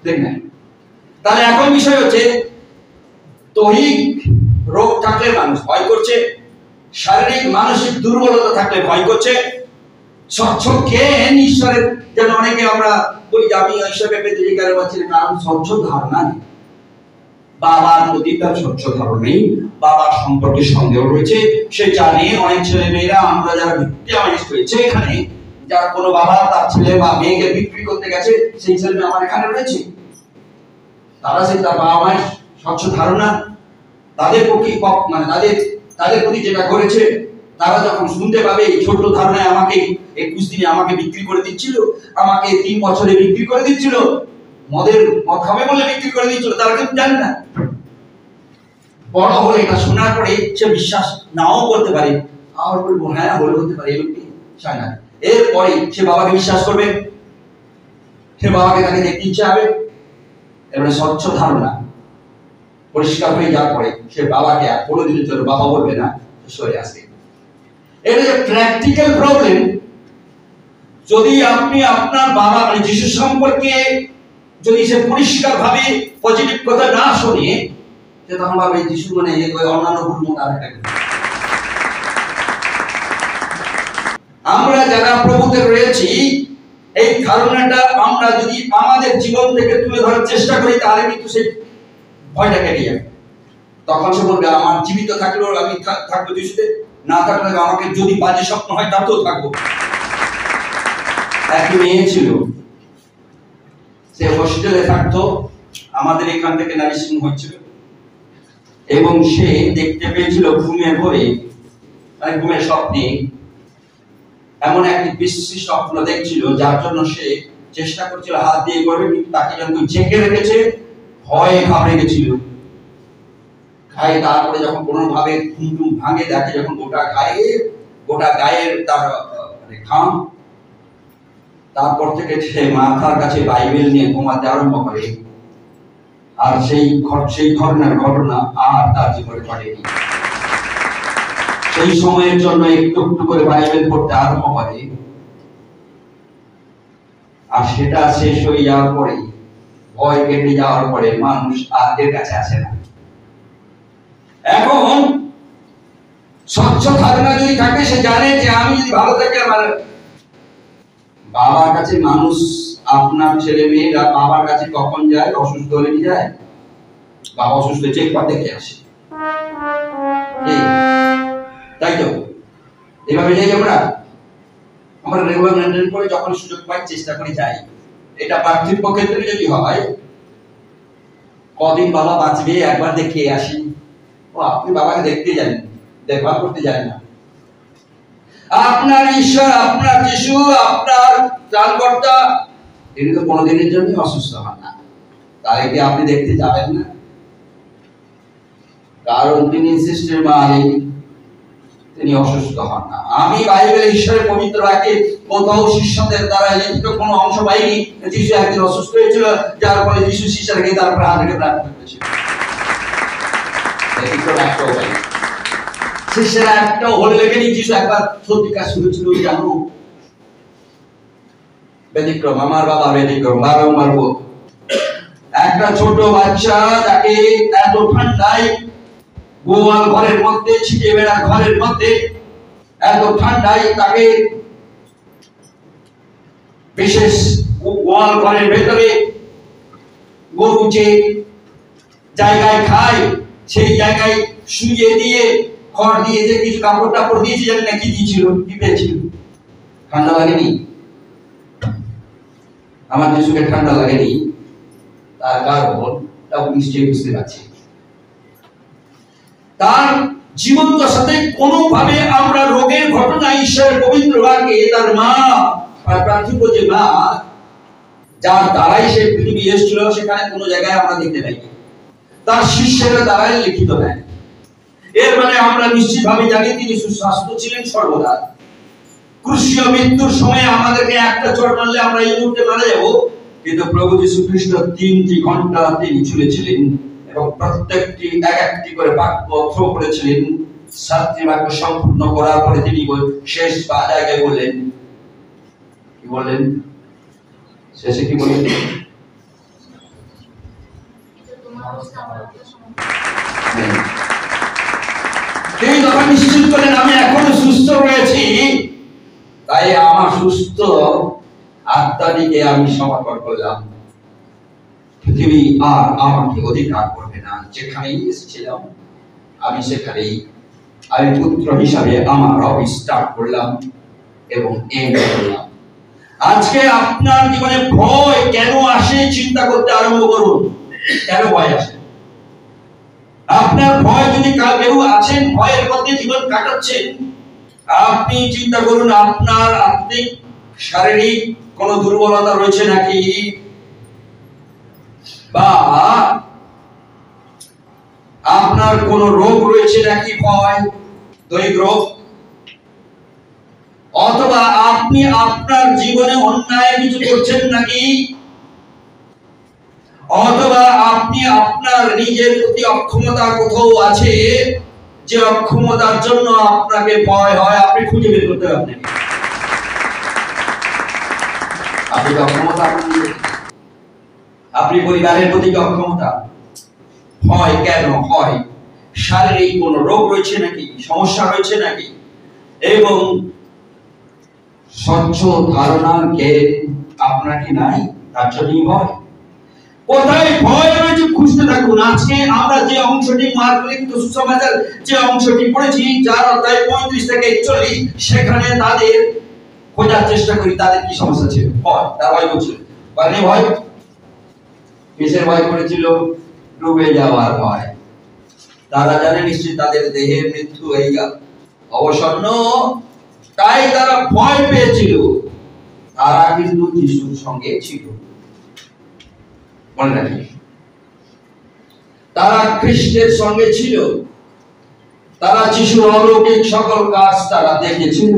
দেখ না। তাহলে এখন বিষয় হচ্ছে দৈহিক রোগ থাকলে মানুষ ভয় করছে, শারীরিক মানসিক দুর্বলতা থাকলে ভয় করছে, স্বচ্ছ জ্ঞান ঈশ্বরের, যেন অনেকে আমরা বলি যে আমি ঈশ্বরকে পেতে যে কারণ পাচ্ছি না, কারণ স্বচ্ছ ধারণা নেই। বাবার প্রতি তার স্বচ্ছ ধারণা নেই, বাবার সম্পর্কে সন্দেহ রয়েছে। সে জানে অনেক ছেলে মেয়েরা, আমরা যারা ভিক্টিমাইজড হয়েছে এখানে, যার কোনো বাবা তার ছেলে বা মেয়েকে বিক্রি করতে গেছে, সেই ছেলে মেয়ে আমার এখানে রয়েছে। তারা সেই তার বাবা মায়ের স্বচ্ছ ধারণা, তাদের পক্ষে মানে তাদের প্রতি যেটা করেছে, তারা যখন শুনতে পাবে এই ছোট ধারণায় আমাকে 21 দিনে আমাকে বিক্রি করে দিচ্ছিল, আমাকে 3 বছরে বিক্রি করে দিচ্ছিল, মদ খাবে বলে বিক্রি করে দিচ্ছিল, তারা কিন্তু জানে না। বড় হলে এটা শোনার পরে সে বিশ্বাস নাও করতে পারে, আর বলবো হ্যাঁ হলে হতে পারে, এমনি চায় না। এরপরে সে বাবাকে বিশ্বাস করবে, সে বাবাকে তাকে দেখতে ইচ্ছা হবে। এবারে স্বচ্ছ ধারণা পরিষ্কার হয়ে যাওয়ার পরে সে বাবাকে আর কোনোদিনের জন্য বাবা বলবে না, সরে আসবে। এটা যে প্র্যাকটিক্যাল প্রবলেম। যদি আপনি আপনার বাবা মানে যিশু সম্পর্কে যদি সে পরিষ্কার ভাবে পজিটিভ কথা না শুনে, সে তখন ভাবে যিশু মানে অন্যান্য গুরু তার একটা। আমরা যারা প্রভুতে রয়েছি, এই ধারণাটা আমরা যদি আমাদের জীবন থেকে তুলে ধরার চেষ্টা করি, তাহলে কিন্তু সেই ভয়টা কেটে যাবে। তখন সে বলবে আমার জীবিত থাকলেও আমি থাকবো যিশুতে, না থাকলে আমাকে যদি বাজে স্বপ্ন হয় তাতেও থাকবো। এক মেয়ে ছিল, সে হোস্টেলে থাকতো, আমাদের এখান থেকে নার্সিং হচ্ছিল, এবং সে দেখতে পেয়েছিল ঘুমের ঘরে, মানে ঘুমের স্বপ্নে এমন একটি বিশ্রী স্বপ্ন দেখছিল, যার জন্য সে চেষ্টা করছিল হাত দিয়ে করবে, কিন্তু তাকে যখন ঝেঁকে রেখেছে, ভয়ে ঘাবড়ে গেছিল। খায় তারপরে যখন কোনোভাবে ঘুম ভাঙে, দেখে যখন গোটা গায়ের তার ঘাম। তারপর থেকে সে মাথার কাছে বাইবেল নিয়ে ঘুমাতে আরম্ভ করে, আর সেই ধরনের ঘটনা আর তার জীবনে ঘটেনি। সেই সময়ের জন্য একটু একটু করে বাইবেল পড়তে আরম্ভ করে, আর সেটা শেষ হয়ে যাওয়ার পরে, ভয় কেটে যাওয়ার পরে মানুষ আর এর কাছে আসে না। এখন স্বচ্ছ ধারণা যদি থাকে, সে জানে যে আমি যদি ভালো থাকি, আমার বাবার কাছে মানুষ, আপনার ছেলে মেয়েরা বাবার কাছে কখন যায়? অসুস্থ হলে কি যায়? বাবা অসুস্থ চেক করতে কে আসে? তাই তো এভাবে যাই আমরা রেগুলার মেনটেন করে যখন সুযোগ পাই চেষ্টা করে যাই। এটা পার্থিব ক্ষেত্রে যদি হয়, কদিন বাবা বাঁচবে একবার দেখে আসি। ও আপনি বাবাকে দেখতে যান, দেখভাল করতে যান না। আপনার ঈশ্বর, আপনার যিশু, আপনার ত্রাণকর্তা, তিনি তো কোনোদিনের জন্য অসুস্থ হন না, তাই কি আপনি দেখতে যাবেন না? কারণ তিনি সৃষ্টির মালিক, তিনি অসুস্থ হন না। আমি বাইবেলে ঈশ্বরের পবিত্র বাক্যে কোথাও শিষ্যদের দ্বারা লিখিত কোনো অংশ পাইনি যিশু একদিন অসুস্থ হয়েছিল, যার ফলে যিশু শিষ্যরা গিয়ে তারপরে হাত রেখে প্রার্থনা করেছিল। শিষ্যরা একটাও হলে লেখেনি যিশু একবার সত্যি কাজ শুরু ছিল, জানো? ব্যতিক্রম, আমার বাবা ব্যতিক্রম, বারংবার বল। একটা ছোট বাচ্চা যাকে এত ঠান্ডায় গোয়াল ঘরের মধ্যে, ছিটে বেড়া ঘরের মধ্যে, এত ঠান্ডায় তাকে বিশেষ গোয়াল ঘরের ভেতরে গরু যে জায়গায় খায়, সেই জায়গায় শুয়ে দিয়ে খড় দিয়ে যে কিছু কাপড় টাপড় দিয়েছে, জানি না কি দিয়েছিল, কি পেয়েছিল। ঠান্ডা লাগেনি? আমার যিশুকে ঠান্ডা লাগেনি, তার কারণ নিশ্চয়ই বুঝতে পারছি। তার জীবন দশাতে কোনোভাবে আমরা রোগের ঘটনা ঈশ্বরের পবিত্র বাক্যে তার মা, পার্থিব যে মা, যার দ্বারাই সে পৃথিবী এসেছিল সেখানে কোনো জায়গায় আমরা দেখতে পাই তার শিষ্যেরা দ্বারাই লিখিত নেয়। এর মানে আমরা নিশ্চিতভাবে জানি তিনি সুস্বাস্থ্য ছিলেন সর্বদা। ক্রুশীয় মৃত্যুর সময় আমাদেরকে একটা চড় মারলে আমরা এই মুহূর্তে মারা যাব, কিন্তু প্রভু যীশু খ্রিস্ট 3টি ঘন্টা তিনি ঝুলেছিলেন এবং প্রত্যেকটি একটি করে বাক্য থ্রো করেছিলেন। 7টি বাক্য সম্পূর্ণ করার পরে তিনি শেষ জায়গায় বললেন, কি বললেন শেষে, কি বললেন? তিনি তখন নিশ্চিত করলেন আমি এখনো সুস্থ রয়েছি, তাই আমার সুস্থ আত্মাটিকে আমি সমর্পণ করলাম। পৃথিবী আর আমাকে অধিকার করবে না। যেখানেই এসেছিলাম আমি সেখানেই আমি পুত্র হিসাবে আমার অফিস স্টার্ট করলাম এবং এন্ড করলাম। আজকে আপনার জীবনে ভয় কেন আসে চিন্তা করতে আরম্ভ করুন। কেন ভয় আসে? আপনার ভয় যদি কেউ আছেন, ভয়ের মধ্যে জীবন কাটাচ্ছেন, আপনি চিন্তা করুন আপনার আত্মিক শারীরিক কোন দুর্বলতা রয়েছে নাকি, বা আপনার কোন রোগ রয়েছে নাকি, ভয় দৈহিক রোগ, অথবা আপনি আপনার জীবনে অন্যায় কিছু করছেন নাকি, অথবা আপনি আপনার নিজের প্রতি অক্ষমতা কোথাও আছে যে অক্ষমতার জন্য আপনাকে ভয় হয়, আপনি খুঁজে বের করতে হবে। আপনি অক্ষমতা, আপনি পরিবারের প্রতি অক্ষমতা, ভয় কেন হয়? শারীরিক কোন রোগ রয়েছে নাকি, সমস্যা রয়েছে নাকি, এবং স্বচ্ছ ধারণার জ্ঞান আপনার কি নাই, তার জন্যই ভয়। কোথায় ভয় রয়েছে খুঁজতে থাকুন। আজকে আমরা যে অংশটি মার্ক লিখিত সুসমাচার যে অংশটি পড়েছি, 4 অধ্যায় 35 থেকে 41, সেখানে তাদের খোঁজার চেষ্টা করি তাদের কি সমস্যা ছিল। ভয়, তার ভয় করছিল, মানে ভয় কিসের ভয় করেছিল? ডুবে যাওয়ার ভয়। তারা জানে নিশ্চয়ই তাদের দেহের মৃত্যু হয়ে গেল, অবসন্ন, তাই তারা ভয় পেয়েছিল। তারা কিন্তু যিশুর সঙ্গে ছিল, মনে রাখি, তারা খ্রিস্টের সঙ্গে ছিল, তারা যিশুর অলৌকিক সকল কাজ তারা দেখেছিল।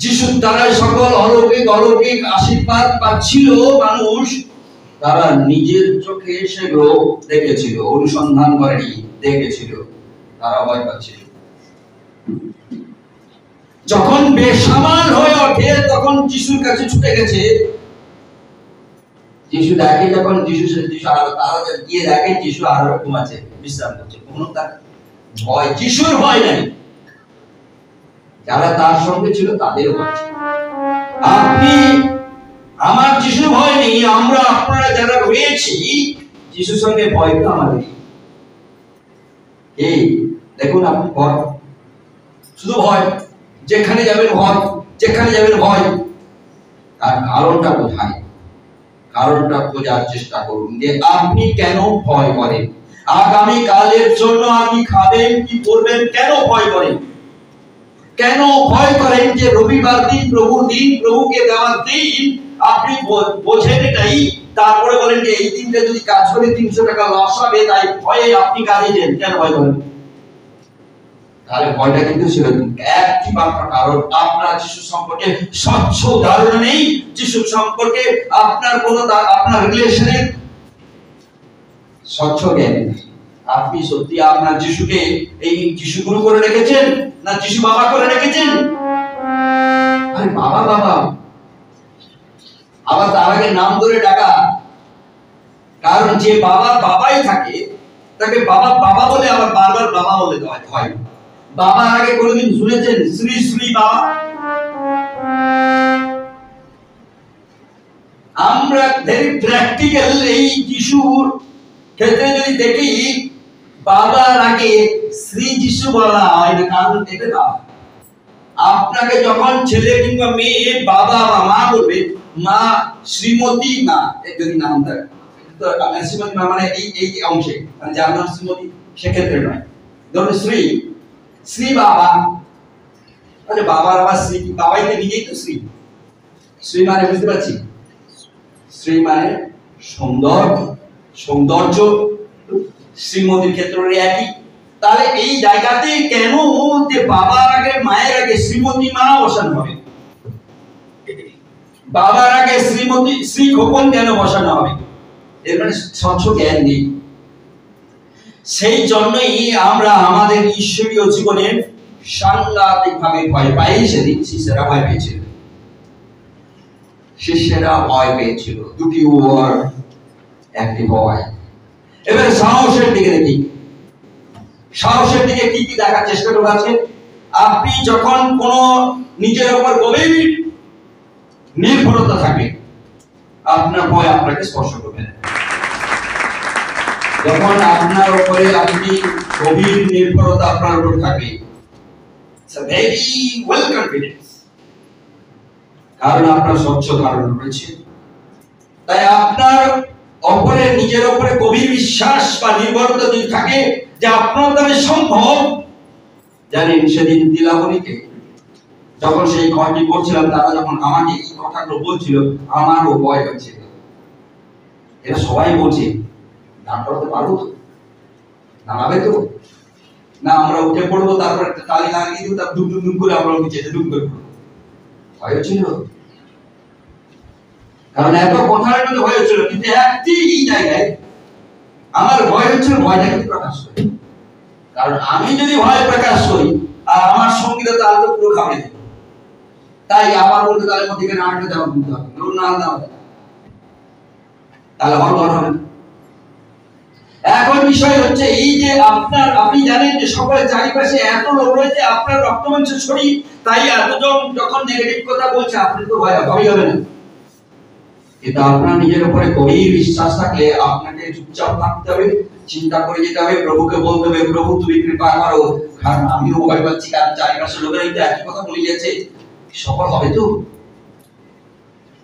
যিশুর দ্বারাই সকল অলৌকিক আশীর্বাদ পাচ্ছিল মানুষ। তারা নিজের চোখে সেগুলো দেখেছিল, অনুসন্ধান করেনি, দেখেছিল। তারা ভয় পাচ্ছিল। যখন বেসামাল হয়ে ওঠে তখন যিশুর কাছে ছুটে গেছে। যিশু দেখে, যখন যিশু তারা গিয়ে দেখে যিশু আর রকম আছে, বিশ্রাম করছে, কোনো তার ভয়, যিশুর ভয় নাই। যারা তার সঙ্গে ছিল তাদের ভয়। আপনি আমার যিশুর ভয় নেই, আমরা আপনারা যারা রয়েছি যিশুর সঙ্গে ভয় তো আমাদের। এই দেখুন, আপনি ভয়, শুধু ভয়, যেখানে যাবেন ভয়, যেখানে যাবেন ভয়। তার কারণটা কোথায়? কারণটা খোঁজার চেষ্টা করুন যে আপনি কেন ভয় করেন। আগামী কালের জন্য আপনি খাবেন কি করবেন, কেন ভয় করেন? কেন ভয় করেন যে রবিবার দিন প্রভুর দিন, প্রভুকে দেওয়ার দিন, আপনি বোঝেন এটাই, তারপরে বলেন যে এই দিনটা যদি কাজ করে 300 টাকা লস হবে, তাই ভয়ে আপনি কাজে যান। কেন ভয় করেন? তাহলে ভয়টা কিন্তু ছিল একটি মাত্র কারণ, আপনার যিশু সম্পর্কে স্বচ্ছ ধারণা নেই। যিশু সম্পর্কে আপনার কোনো আপনার রিলেশনের স্বচ্ছ জ্ঞান নেই। আপনি সত্যি আপনার যিশুকে এই যিশু গুরু করে রেখেছেন না যিশু বাবা করে রেখেছেন? আরে বাবা বাবা, আবার তার আগে নাম ধরে ডাকা। কারণ যে বাবা বাবাই থাকে তাকে বাবা বাবা বলে আবার বারবার বাবা বলে হয়। বাবার আগে কোনদিন শুনেছেন শ্রী শ্রী বাবা? আমরা ভেরি প্র্যাকটিক্যাল এই যিশুর ক্ষেত্রে যদি দেখি, বাবার আগে শ্রী যিশু বলা হয় না, কারণ এটা বাবা। আপনাকে যখন ছেলে কিংবা মেয়ে বাবা বা মা বলবে, মা শ্রীমতী মা, যদি নাম থাকে তো শ্রীমতী মা মানে এই অংশে, মানে যার নাম শ্রীমতী সেক্ষেত্রে নয়। ধরুন শ্রী শ্রী বাবা, আরে বাবার আবার শ্রী, বাবাই তো নিজেই তো শ্রী। শ্রী মানে বুঝতে পারছি, শ্রী মানে সুন্দর, সৌন্দর্য, শ্রীমতীর ক্ষেত্রে একই। তাহলে এই জায়গাতে কেন যে বাবার আগে মায়ের আগে শ্রীমতী মা বসানো হবে, বাবার আগে শ্রীমতী শ্রী খোকন কেন বসানো হবে? এর মানে স্বচ্ছ জ্ঞান নেই। সেই জন্যই আমরা আমাদের ঈশ্বরীয় জীবনে সাংঘাতিক ভাবে ভয় পাই। সেদিন শিষ্যেরা ভয় পেয়েছিল, শিষ্যেরা ভয় পেয়েছিল। দুটি ওয়ার্ড, একটি ভয়। এবার সাহসের দিকে দেখি, সাহসের দিকে কি কি দেখার চেষ্টা করে আছে। আপনি যখন কোন নিজের উপর গভীর নির্ভরতা থাকে, আপনার ভয় আপনাকে স্পর্শ করবে না। যখন আপনার উপরে আপনি গভীর নির্ভরতা আপনার উপর থাকে, ভেরি ওয়েল কনফিডেন্স, কারণ আপনার স্বচ্ছ ধারণা রয়েছে। তাই আপনার অপরে নিজের উপরে গভীর বিশ্বাস বা নির্ভরতা যদি থাকে যে আপনার দ্বারা সম্ভব। জানেন সেদিন দিলাবরীকে যখন সেই ঘরটি করছিলাম, তারা যখন আমাকে এই কথাগুলো বলছিল, আমারও ভয় হচ্ছিল। এরা সবাই বলছে দাঁড় করাতে পারবো তো, নামাবে তো না, আমরা উঠে পড়বো, তারপরে তালি লাগিয়ে দিব, তারপর ডুব ডুব করে আমরা নিচে ডুব করে পড়বো। ভয় হচ্ছিল, কারণ এত কথার মধ্যে ভয় হচ্ছিল। কিন্তু একটি এই জায়গায় আমার ভয় হচ্ছিল, ভয়টা কিন্তু প্রকাশ করি। কারণ আমি যদি ভয় প্রকাশ করি আর আমার সঙ্গীরা তাহলে তো পুরো খাবে দেবে। তাই আবার বলতে তাহলে মধ্যে নাটকে যাওয়া বলতে হবে, না না তাহলে হল হবে। এখন বিষয় হচ্ছে এই যে আপনি জানেন যে সকলের চারিপাশে এত লোক রয়েছে, আপনার রক্তমাংসের শরীর, তাই এতজন যখন নেগেটিভ কথা বলছে আপনি তো ভয় হবে না। কিন্তু আপনার নিজের উপরে গভীর বিশ্বাস থাকলে আপনাকে চুপচাপ থাকতে হবে, চিন্তা করে যেতে হবে, প্রভুকে বলতে হবে, প্রভু তুমি কৃপা করো, কারণ আমিও ভয় পাচ্ছি, কারণ চারিপাশে লোকেরা কিন্তু একই কথা বলে যাচ্ছে, সফল হবে তো?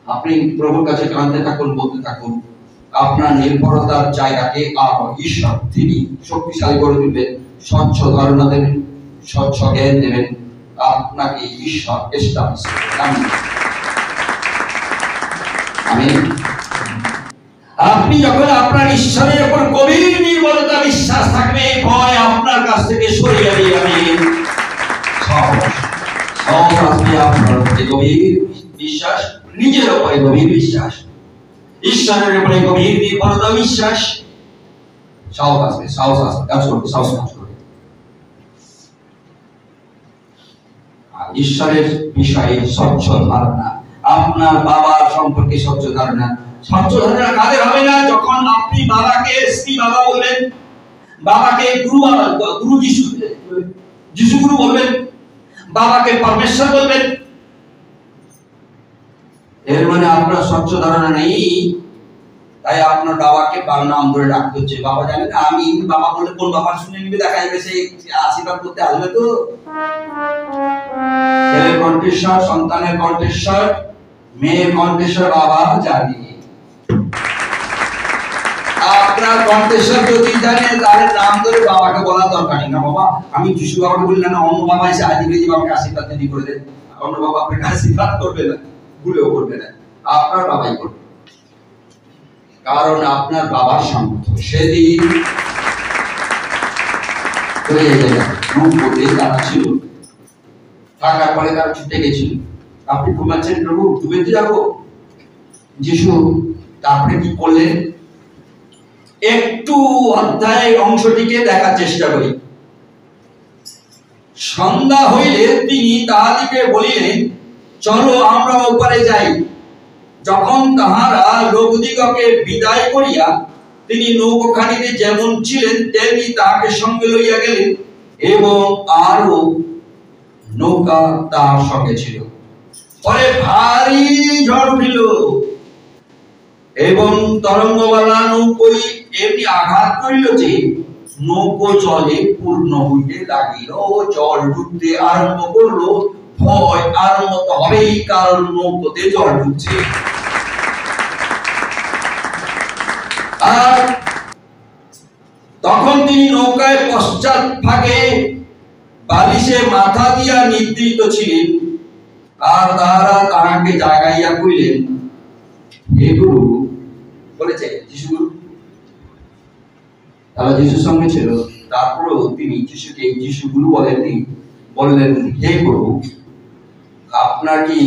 আপনি প্রভুর কাছে কাঁদতে থাকুন, বলতে থাকুন, আপনার নির্ভরতার জায়গাকে ঈশ্বর তিনি শক্তিশালী করে তুলবেন, স্বচ্ছ ধারণা দেবেন, স্বচ্ছ জ্ঞান দেবেন, আপনাকে ঈশ্বর এস্টাবলিশ করবেন। আপনি যখন আপনার ঈশ্বরের উপর গভীর নির্ভরতা বিশ্বাস থাকবে, ভয় আপনার কাছ থেকে সরে যাবে। আপনার উপরে গভীর বিশ্বাস, নিজের উপরে গভীর বিশ্বাস, ঈশ্বরের উপরে গভীর নির্ভরতা বিশ্বাস, সাহস আসবে, সাহস আসবে, কাজ করবে, সাহস কাজ করবে। আর ঈশ্বরের বিষয়ে স্বচ্ছ ধারণা, আপনার বাবার সম্পর্কে স্বচ্ছ ধারণা। স্বচ্ছ ধারণা কাদের হবে না? যখন আপনি বাবাকে শ্রী বাবা বলবেন, বাবাকে গুরু যিশু গুরু বলবেন, বাবাকে পরমেশ্বর বলবেন, এর মানে আপনার স্বচ্ছ ধারণা নেই। তাই আপনার বাবাকে নাম ধরে ডাকতে হচ্ছে। বাবা জানেন আমি বাবা বলে কোন বাবা শুনে নিবে, দেখা যাবে সেই আশীর্বাদ করতে আসবে তো। ছেলের কণ্ঠেশ্বর, সন্তানের কণ্ঠেশ্বর, মেয়ের কণ্ঠেশ্বর বাবা জানি। আপনার কণ্ঠেশ্বর যদি জানে তাহলে নাম ধরে বাবাকে বলা দরকার নেই। না বাবা আমি যিশু বাবাকে বলি না, অন্য বাবা এসে আজ ইংরেজি বাবাকে আশীর্বাদ দিদি করে দেন, অন্য বাবা আপনাকে আশীর্বাদ করবে না, ভুলেও করবে না, আপনার বাবাই করবে। কারণ আপনার বাবার সামর্থ্য সেদিন তারা ছিল, থাকার পরে তারা ছুটে গেছিল। আপনি ঘুমাচ্ছেন, প্রভু ডুবেতে যাবো, যিশু তারপরে কি করলেন? একটু অধ্যায়ের অংশটিকে দেখার চেষ্টা করি। সন্ধ্যা হইলে তিনি তাহাদিকে বলিলেন, চলো আমরা ওপারে যাই। যখন তাহারা লোকদিগকে বিদায় করিয়া তিনি নৌকাখানিতে যেমন ছিলেন তেমনি তাহাকে সঙ্গে লইয়া গেলেন, এবং আরো নৌকা তাহার সঙ্গে ছিল। পরে ভারী ঝড় উঠিল এবং তরঙ্গবালা নৌকোয় এমনি আঘাত করিল যে নৌকো জলে পূর্ণ হইতে লাগিল, জল ঢুকতে আরম্ভ করলো। ভয় আরম্ভ তো হবেই, কারণ নৌকোতে জল ঢুকছে। আর তখন তিনি নৌকায় পশ্চাৎ ভাগে বালিশে মাথা দিয়া নিদ্রিত ছিলেন। আর তারা তাহাকে জাগাইয়া কইলেন, হে গুরু, বলেছে যিশু গুরু, তারা যিশুর সঙ্গে ছিল, তারপরেও তিনি যিশুকে যিশু গুরু বলেননি, বললেন, হে গুরু, আপনার কি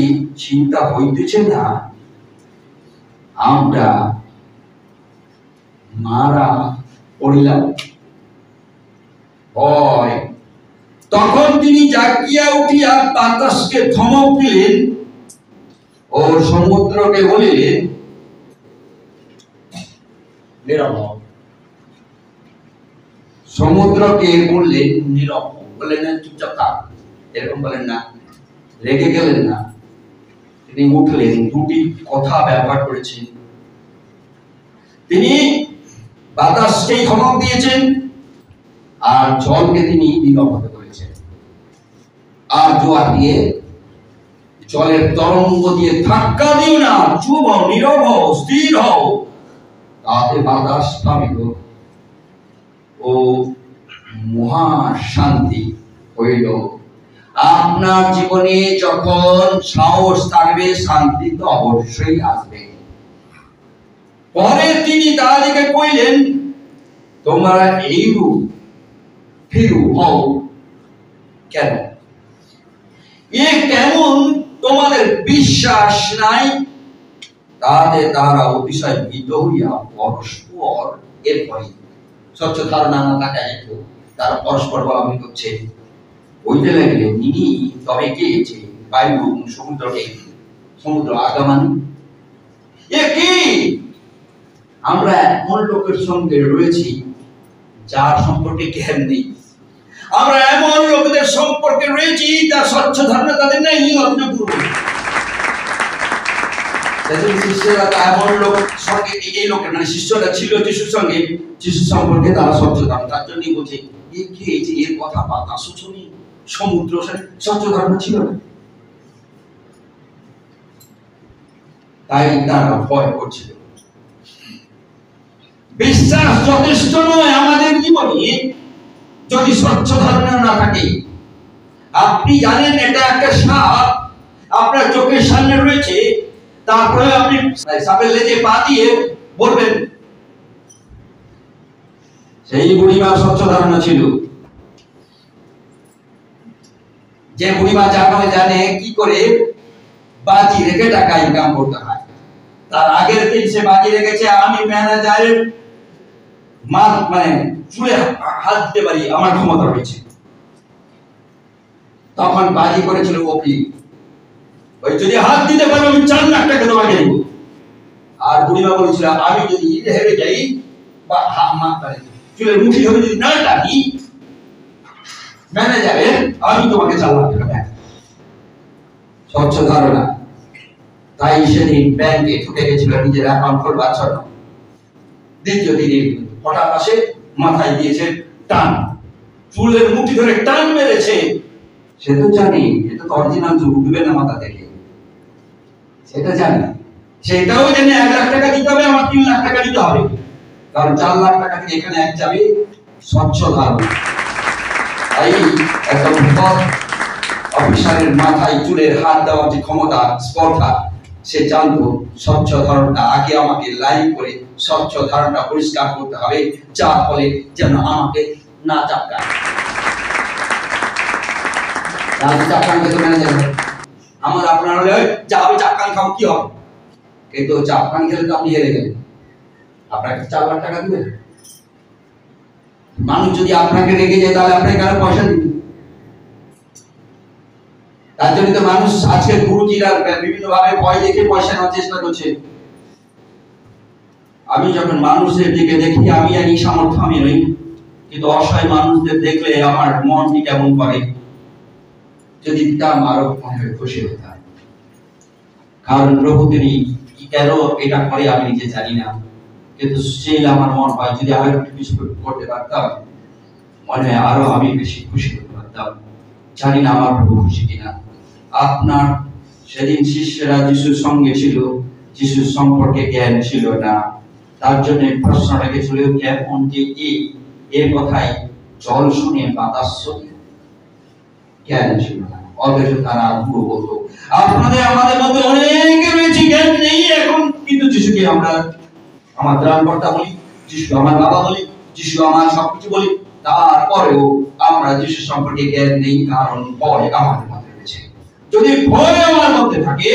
চিন্তা হইতেছে না আমরা মারা পড়িলাম? তখন তিনি জাগিয়া উঠিয়া বাতাসকে ধমক দিলেন ও সমুদ্রকে বলিলেন, নীরব হও। সমুদ্রকে বললেন নীরব হও, বললেন না চুপচাপ থাক, এরকম বলেন না, রেগে গেলেন না, তিনি উঠলেন। দুটি কথা ব্যবহার করেছেন, তিনি বাতাসকেই ধমক দিয়েছেন আর জলকে তিনি নীরব হতে করেছেন। আর জোয়ার দিয়ে জলের তরঙ্গ দিয়ে ধাক্কা দিও না, চুপ হও, নীরব হও, স্থির হও। তাতে বাতাস থামিল ও মহা শান্তি হইল। আপনার জীবনে যখন সাহস থাকবে, শান্তি তো অবশ্যই আসবে। পরে তিনি তাদেরকে কইলেন, তোমরা এইরূপ ভীরু হও কেন? এ কেমন তোমাদের বিশ্বাস নাই? তাতে তারা অতিশয় ভীত হইয়া পরস্পর, এরপরে স্বচ্ছ ধারণা না থাকায় তারা পরস্পর বলাবলি করছে, বলতে লাগলেন, ইনি তবে কে যে বায়ু সমুদ্রকে সমুদ্র আগামানি? এ কি? আমরা এমন লোকের সঙ্গে রয়েছি যার সম্পর্কে জ্ঞান নেই, আমরা এমন লোকদের সম্পর্কে রয়েছি যার স্বচ্ছ ধারণা তাদের নেই। শিষ্যরা এমন লোক সঙ্গে, এই লোকের মানে শিষ্যরা ছিল যিশুর সঙ্গে, যিশু সম্পর্কে তারা স্বচ্ছ ধারণা, তার জন্যই বলছে এ কে যে এর কথা বাতাস শুনি, সমুদ্র, স্বচ্ছ ধারণা ছিল না, তাই তারা ভয় করছিল। বিশ্বাস যথেষ্ট নয় আমাদের জীবনে যদি স্বচ্ছ ধারণা না থাকে। আপনি জানেন এটা একটা সাপ আপনার চোখের সামনে রয়েছে, তারপরে আপনি সাপের লেজে পা দিয়ে বলবেন। সেই বুড়িমা স্বচ্ছ ধারণা ছিল, যে বুড়িমা জানে কি করে বাজি রেখে টাকা ইনকাম করতে হয়। তার আগের দিন সে বাজি রেখেছে, আমি ম্যানেজারের মানে চুলে হাত দিতে পারি, আমার ক্ষমতা রয়েছে। তখন বাজি করেছিল ওকি, ওই যদি হাত দিতে পারো আমি 4 লাখ টাকা তোমাকে দেব। আর বুড়িমা বলেছিল, আমি যদি হেরে যাই বা চুলের মুঠি ধরে যদি না টানি ম্যানেজারের, আমি তোমাকে 4 লাখ টাকা দেব। স্বচ্ছ ধারণা। তাই সেদিন ব্যাংকে ঢুকে গেছিল নিজের অ্যাকাউন্ট খোলবার জন্য। দ্বিতীয় দিনে হঠাৎ আসে, মাথায় দিয়েছে টান, চুলের মুঠি ধরে টান মেরেছে। সে তো জানি এটা তো অরিজিনাল চুল উঠবে না মাথা থেকে, সেটা জানি। সেটাও জানি 1 লাখ টাকা দিতে হবে, আমার 3 লাখ টাকা দিতে হবে, কারণ 4 লাখ টাকা থেকে এখানে এক যাবে। স্বচ্ছ ধারণা। তাই একটা অফিসারের মাথায় চুলের হাত দেওয়ার যে ক্ষমতা, স্পর্ধা, সে জানতো স্বচ্ছ ধারণা আগে আমাকে লাইন করে স্বচ্ছ ধারণা পরিষ্কার করতে হবে, যার ফলে যেন আমাকে না চাপকায়। চাপকান খেতে ম্যানেজার আমার আপনার হলে যাবে, চাপকান খাও কি হবে? কিন্তু চাপকান খেলে তো আপনি হেরে গেলেন, আপনাকে 4 লাখ টাকা দিবেন। মানুষ যদি আপনাকে রেগে যায় তাহলে আপনাকে কেন পয়সা দিবেন? তার জন্য তো মানুষ আজকে গুরুজিরা বিভিন্ন ভাবে ভয় দেখে পয়সা নেওয়ার চেষ্টা করছে। আমি যখন মানুষের দিকে দেখি, আমি জানি সামর্থ্য আমি নই, কিন্তু অসহায় মানুষদের দেখলে আমার মনটি কেমন করে, যদি দিতাম আরো খুশি হতাম। কারণ প্রভু তিনি কেন এটা করে আমি নিজে জানি না, কিন্তু সেই আমার মন হয় যদি আরো একটু কিছু করতে পারতাম, মনে হয় আরো আমি বেশি খুশি হতে পারতাম। জানি না আমার প্রভু খুশি কিনা। আপনার সেদিন শিষ্যরা যিশুর সঙ্গে ছিল, যিশুর সম্পর্কে জ্ঞান ছিল না, তার জন্য প্রশ্ন রেখেছিল কেমন যে এর কথাই জল শুনে বাতাস শুনে, জ্ঞান ছিল না। অথচ তারা ভুল বলতো। আপনাদের আমাদের মধ্যে অনেকে রয়েছে জ্ঞান নেই এখন, কিন্তু যিশুকে আমরা আমার ত্রাণকর্তা বলি, যিশু আমার বাবা বলি, যিশু আমার সবকিছু বলি, তারপরেও আমরা যিশু সম্পর্কে জ্ঞান নেই, কারণ ভয় আমাদের মধ্যে রয়েছে। যদি ভয় আমার মধ্যে থাকে,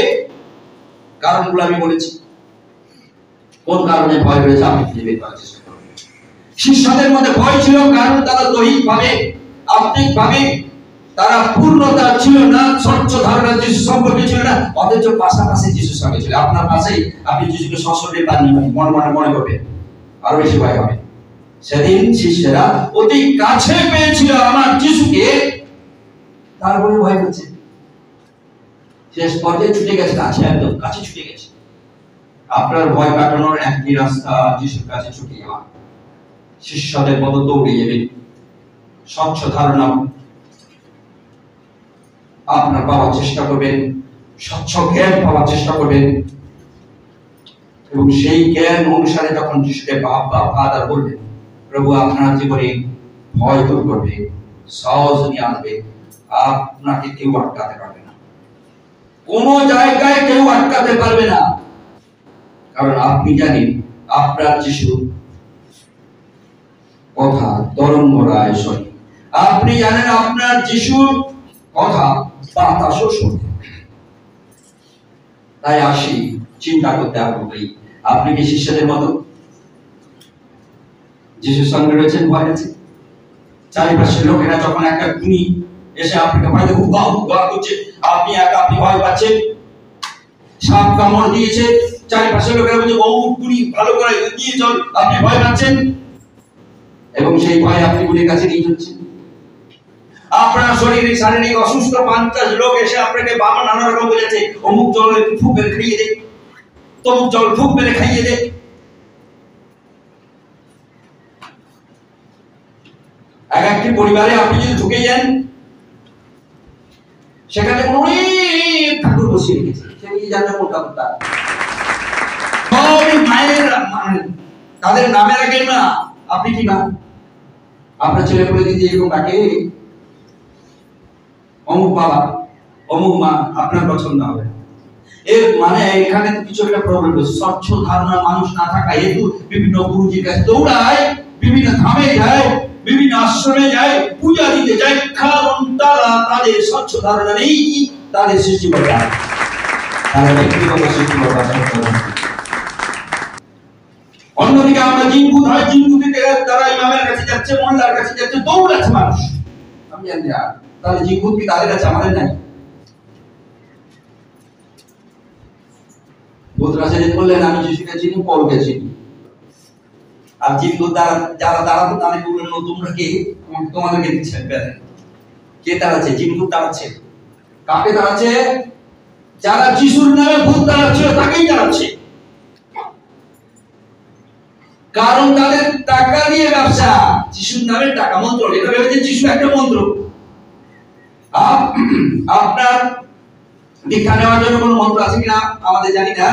কারণগুলো আমি বলেছি, কোন কারণে ভয় রয়েছে আপনি খুঁজে বের করার চেষ্টা করুন। শিষ্যদের মধ্যে ভয় ছিল কারণ তারা দৈহিকভাবে, আত্মিকভাবে তারা পূর্ণতা ছিল না, স্বচ্ছ ধারণা যিশু সম্পর্কে ছিল না, অথচ পাশাপাশি যিশুর সঙ্গে ছিল। আপনার পাশেই আপনি যিশুকে সশরীরে পাননি, মনে করবেন, আরো বেশি ভয় হবে। সেদিন শিষ্যরা অতি কাছে পেয়েছিল আমার যিশুকে, তারপরে ভয় করছে। শেষ পর্যায়ে ছুটে গেছে কাছে, একদম কাছে ছুটে গেছে। আপনার ভয় কাটানোর একটি রাস্তা যিশুর কাছে ছুটে যাওয়া। শিষ্যদের মতো দৌড়ে যাবেন, স্বচ্ছ ধারণা আপনার পাওয়ার চেষ্টা করবেন, স্বচ্ছ জ্ঞান পাওয়ার চেষ্টা করবেন, এবং সেই জ্ঞান অনুসারে যখন যিশুকে বাবা ফাদার বলবেন, প্রভু আপনার জীবনে ভয় দূর করবে, সাহস নিয়ে আসবে, আপনাকে কেউ আটকাতে পারবে না, কোন জায়গায় কেউ আটকাতে পারবে না, কারণ আপনি জানেন আপনার যিশু কথা তরঙ্গ রায় শোনে। আপনি জানেন আপনার যিশুর কথা বাতাসও শোনে। তাই আসি চিন্তা করতে আরম্ভ করি, আপনি কি শিষ্যদের মতো যিশুর সঙ্গে রয়েছেন? ভয় আছে? চারিপাশের লোকেরা যখন একটা খুনি এসে আপনাকে ভয় করছে, আপনি একা, আপনি ভয় পাচ্ছেন, সাপ কামড় দিয়েছে, চারিপাশের লোকেরা বলছে ও খুনি, ভালো করে দিয়ে চল, আপনি ভয় পাচ্ছেন, এবং সেই ভয় আপনি গুলির কাছে নিয়ে যাচ্ছেন। আপনার শরীরে শারীরিক অসুস্থ 50 লোক এসে আপনাকে বাবা নানা রকম বোঝাচ্ছে, অমুক জল একটু ফুক মেরে খাইয়ে দে, তমুক জল ফুক মেরে খাইয়ে দে। এক একটি পরিবারে আপনি যদি ঢুকে যান, সেখানে অনেক ঠাকুর বসিয়ে রেখেছে, সেই জায়গা কোনটা মায়ের তাদের নামে রাখেন না, আপনি কি না আপনার ছেলে বলে দিদি এরকম ডাকে, অমুক বাবা অমুক মা, আপনার পছন্দ হবে। এর মানে এখানে কিছু একটা প্রবলেম হচ্ছে। স্বচ্ছ ধারণা মানুষ না থাকা হেতু বিভিন্ন গুরুজির কাছে দৌড়ায়, বিভিন্ন ধামে যায়, বিভিন্ন আশ্রমে যায়, পূজা দিতে যায়, কারণ তারা তাদের স্বচ্ছ ধারণা নেই, তাদের সৃষ্টিকর্তা, তারা ব্যক্তিগত সৃষ্টিকর্তা। অন্যদিকে আমরা জিনগুদ হয়, জিনগুদিতে তারা ইমামের কাছে যাচ্ছে, মোল্লার কাছে যাচ্ছে, দৌড়াচ্ছে মানুষ। আমি জানি না তাহলে জিনগুদ কি তাদের কাছে, আমাদের নাই? বুধরাজে বললেন আমি যিশুকে চিনি, পৌলকে চিনি। আর জিনগুদ যারা দাঁড়াতো তাদের বললেন তোমরা কে, তোমাদেরকে দিচ্ছেন বেড়ে। কে দাঁড়াচ্ছে? জিনগুদ দাঁড়াচ্ছে। কাকে দাঁড়াচ্ছে? যারা যিশুর নামে ভূত দাঁড়াচ্ছিল তাকেই দাঁড়াচ্ছে, কারণ তাদের টাকা দিয়ে ব্যবসা। যিশুর নামে টাকা মন্ত্র, এটা ভেবেছে যিশু একটা মন্ত্র। আপনার দীক্ষা নেওয়ার জন্য কোন মন্ত্র আছে কিনা আমাদের জানি না।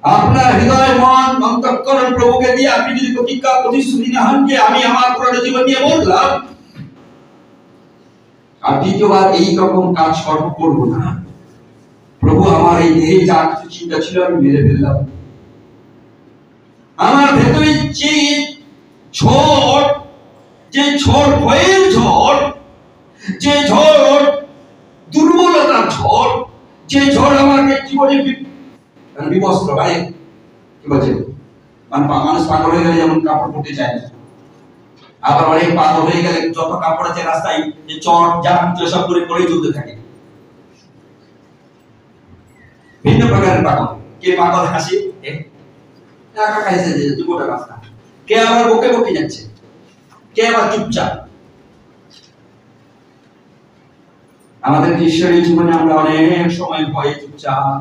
আপনার হৃদয় মন অন্তঃকরণ প্রভুকে দিয়ে আপনি যদি প্রতিজ্ঞা প্রতিশ্রুতি না হন যে আমি আমার পুরো জীবন নিয়ে বললাম আর দ্বিতীয়বার এই রকম কাজ করবো না, প্রভু আমার এই দেহে যা কিছু চিন্তা ছিল আমি মেরে ফেললাম, আমার ভেতরে যে ঝড়, যে ঝড় ভয়ের ঝড়, যে ঝড় দুর্বলতার ঝড়, যে ঝড় আমাকে জীবনে বিবস্ত্র, মানে কি বলছে, মানে মানুষ পাগল হয়ে গেলে যেমন কাপড় পরতে চায় না, আবার অনেক পাগল হয়ে গেলে যত কাপড় আছে রাস্তায় যে চট জাম সব করে পরেই চলতে থাকে। ভিন্ন প্রকারের পাগল। কে পাগল হাসি, একা খাইছে যে গোটা রাস্তা, কে আবার বকে বকে যাচ্ছে, কে আবার চুপচাপ। আমাদের ঈশ্বরের জীবনে আমরা অনেক সময় ভয়ে চুপচাপ,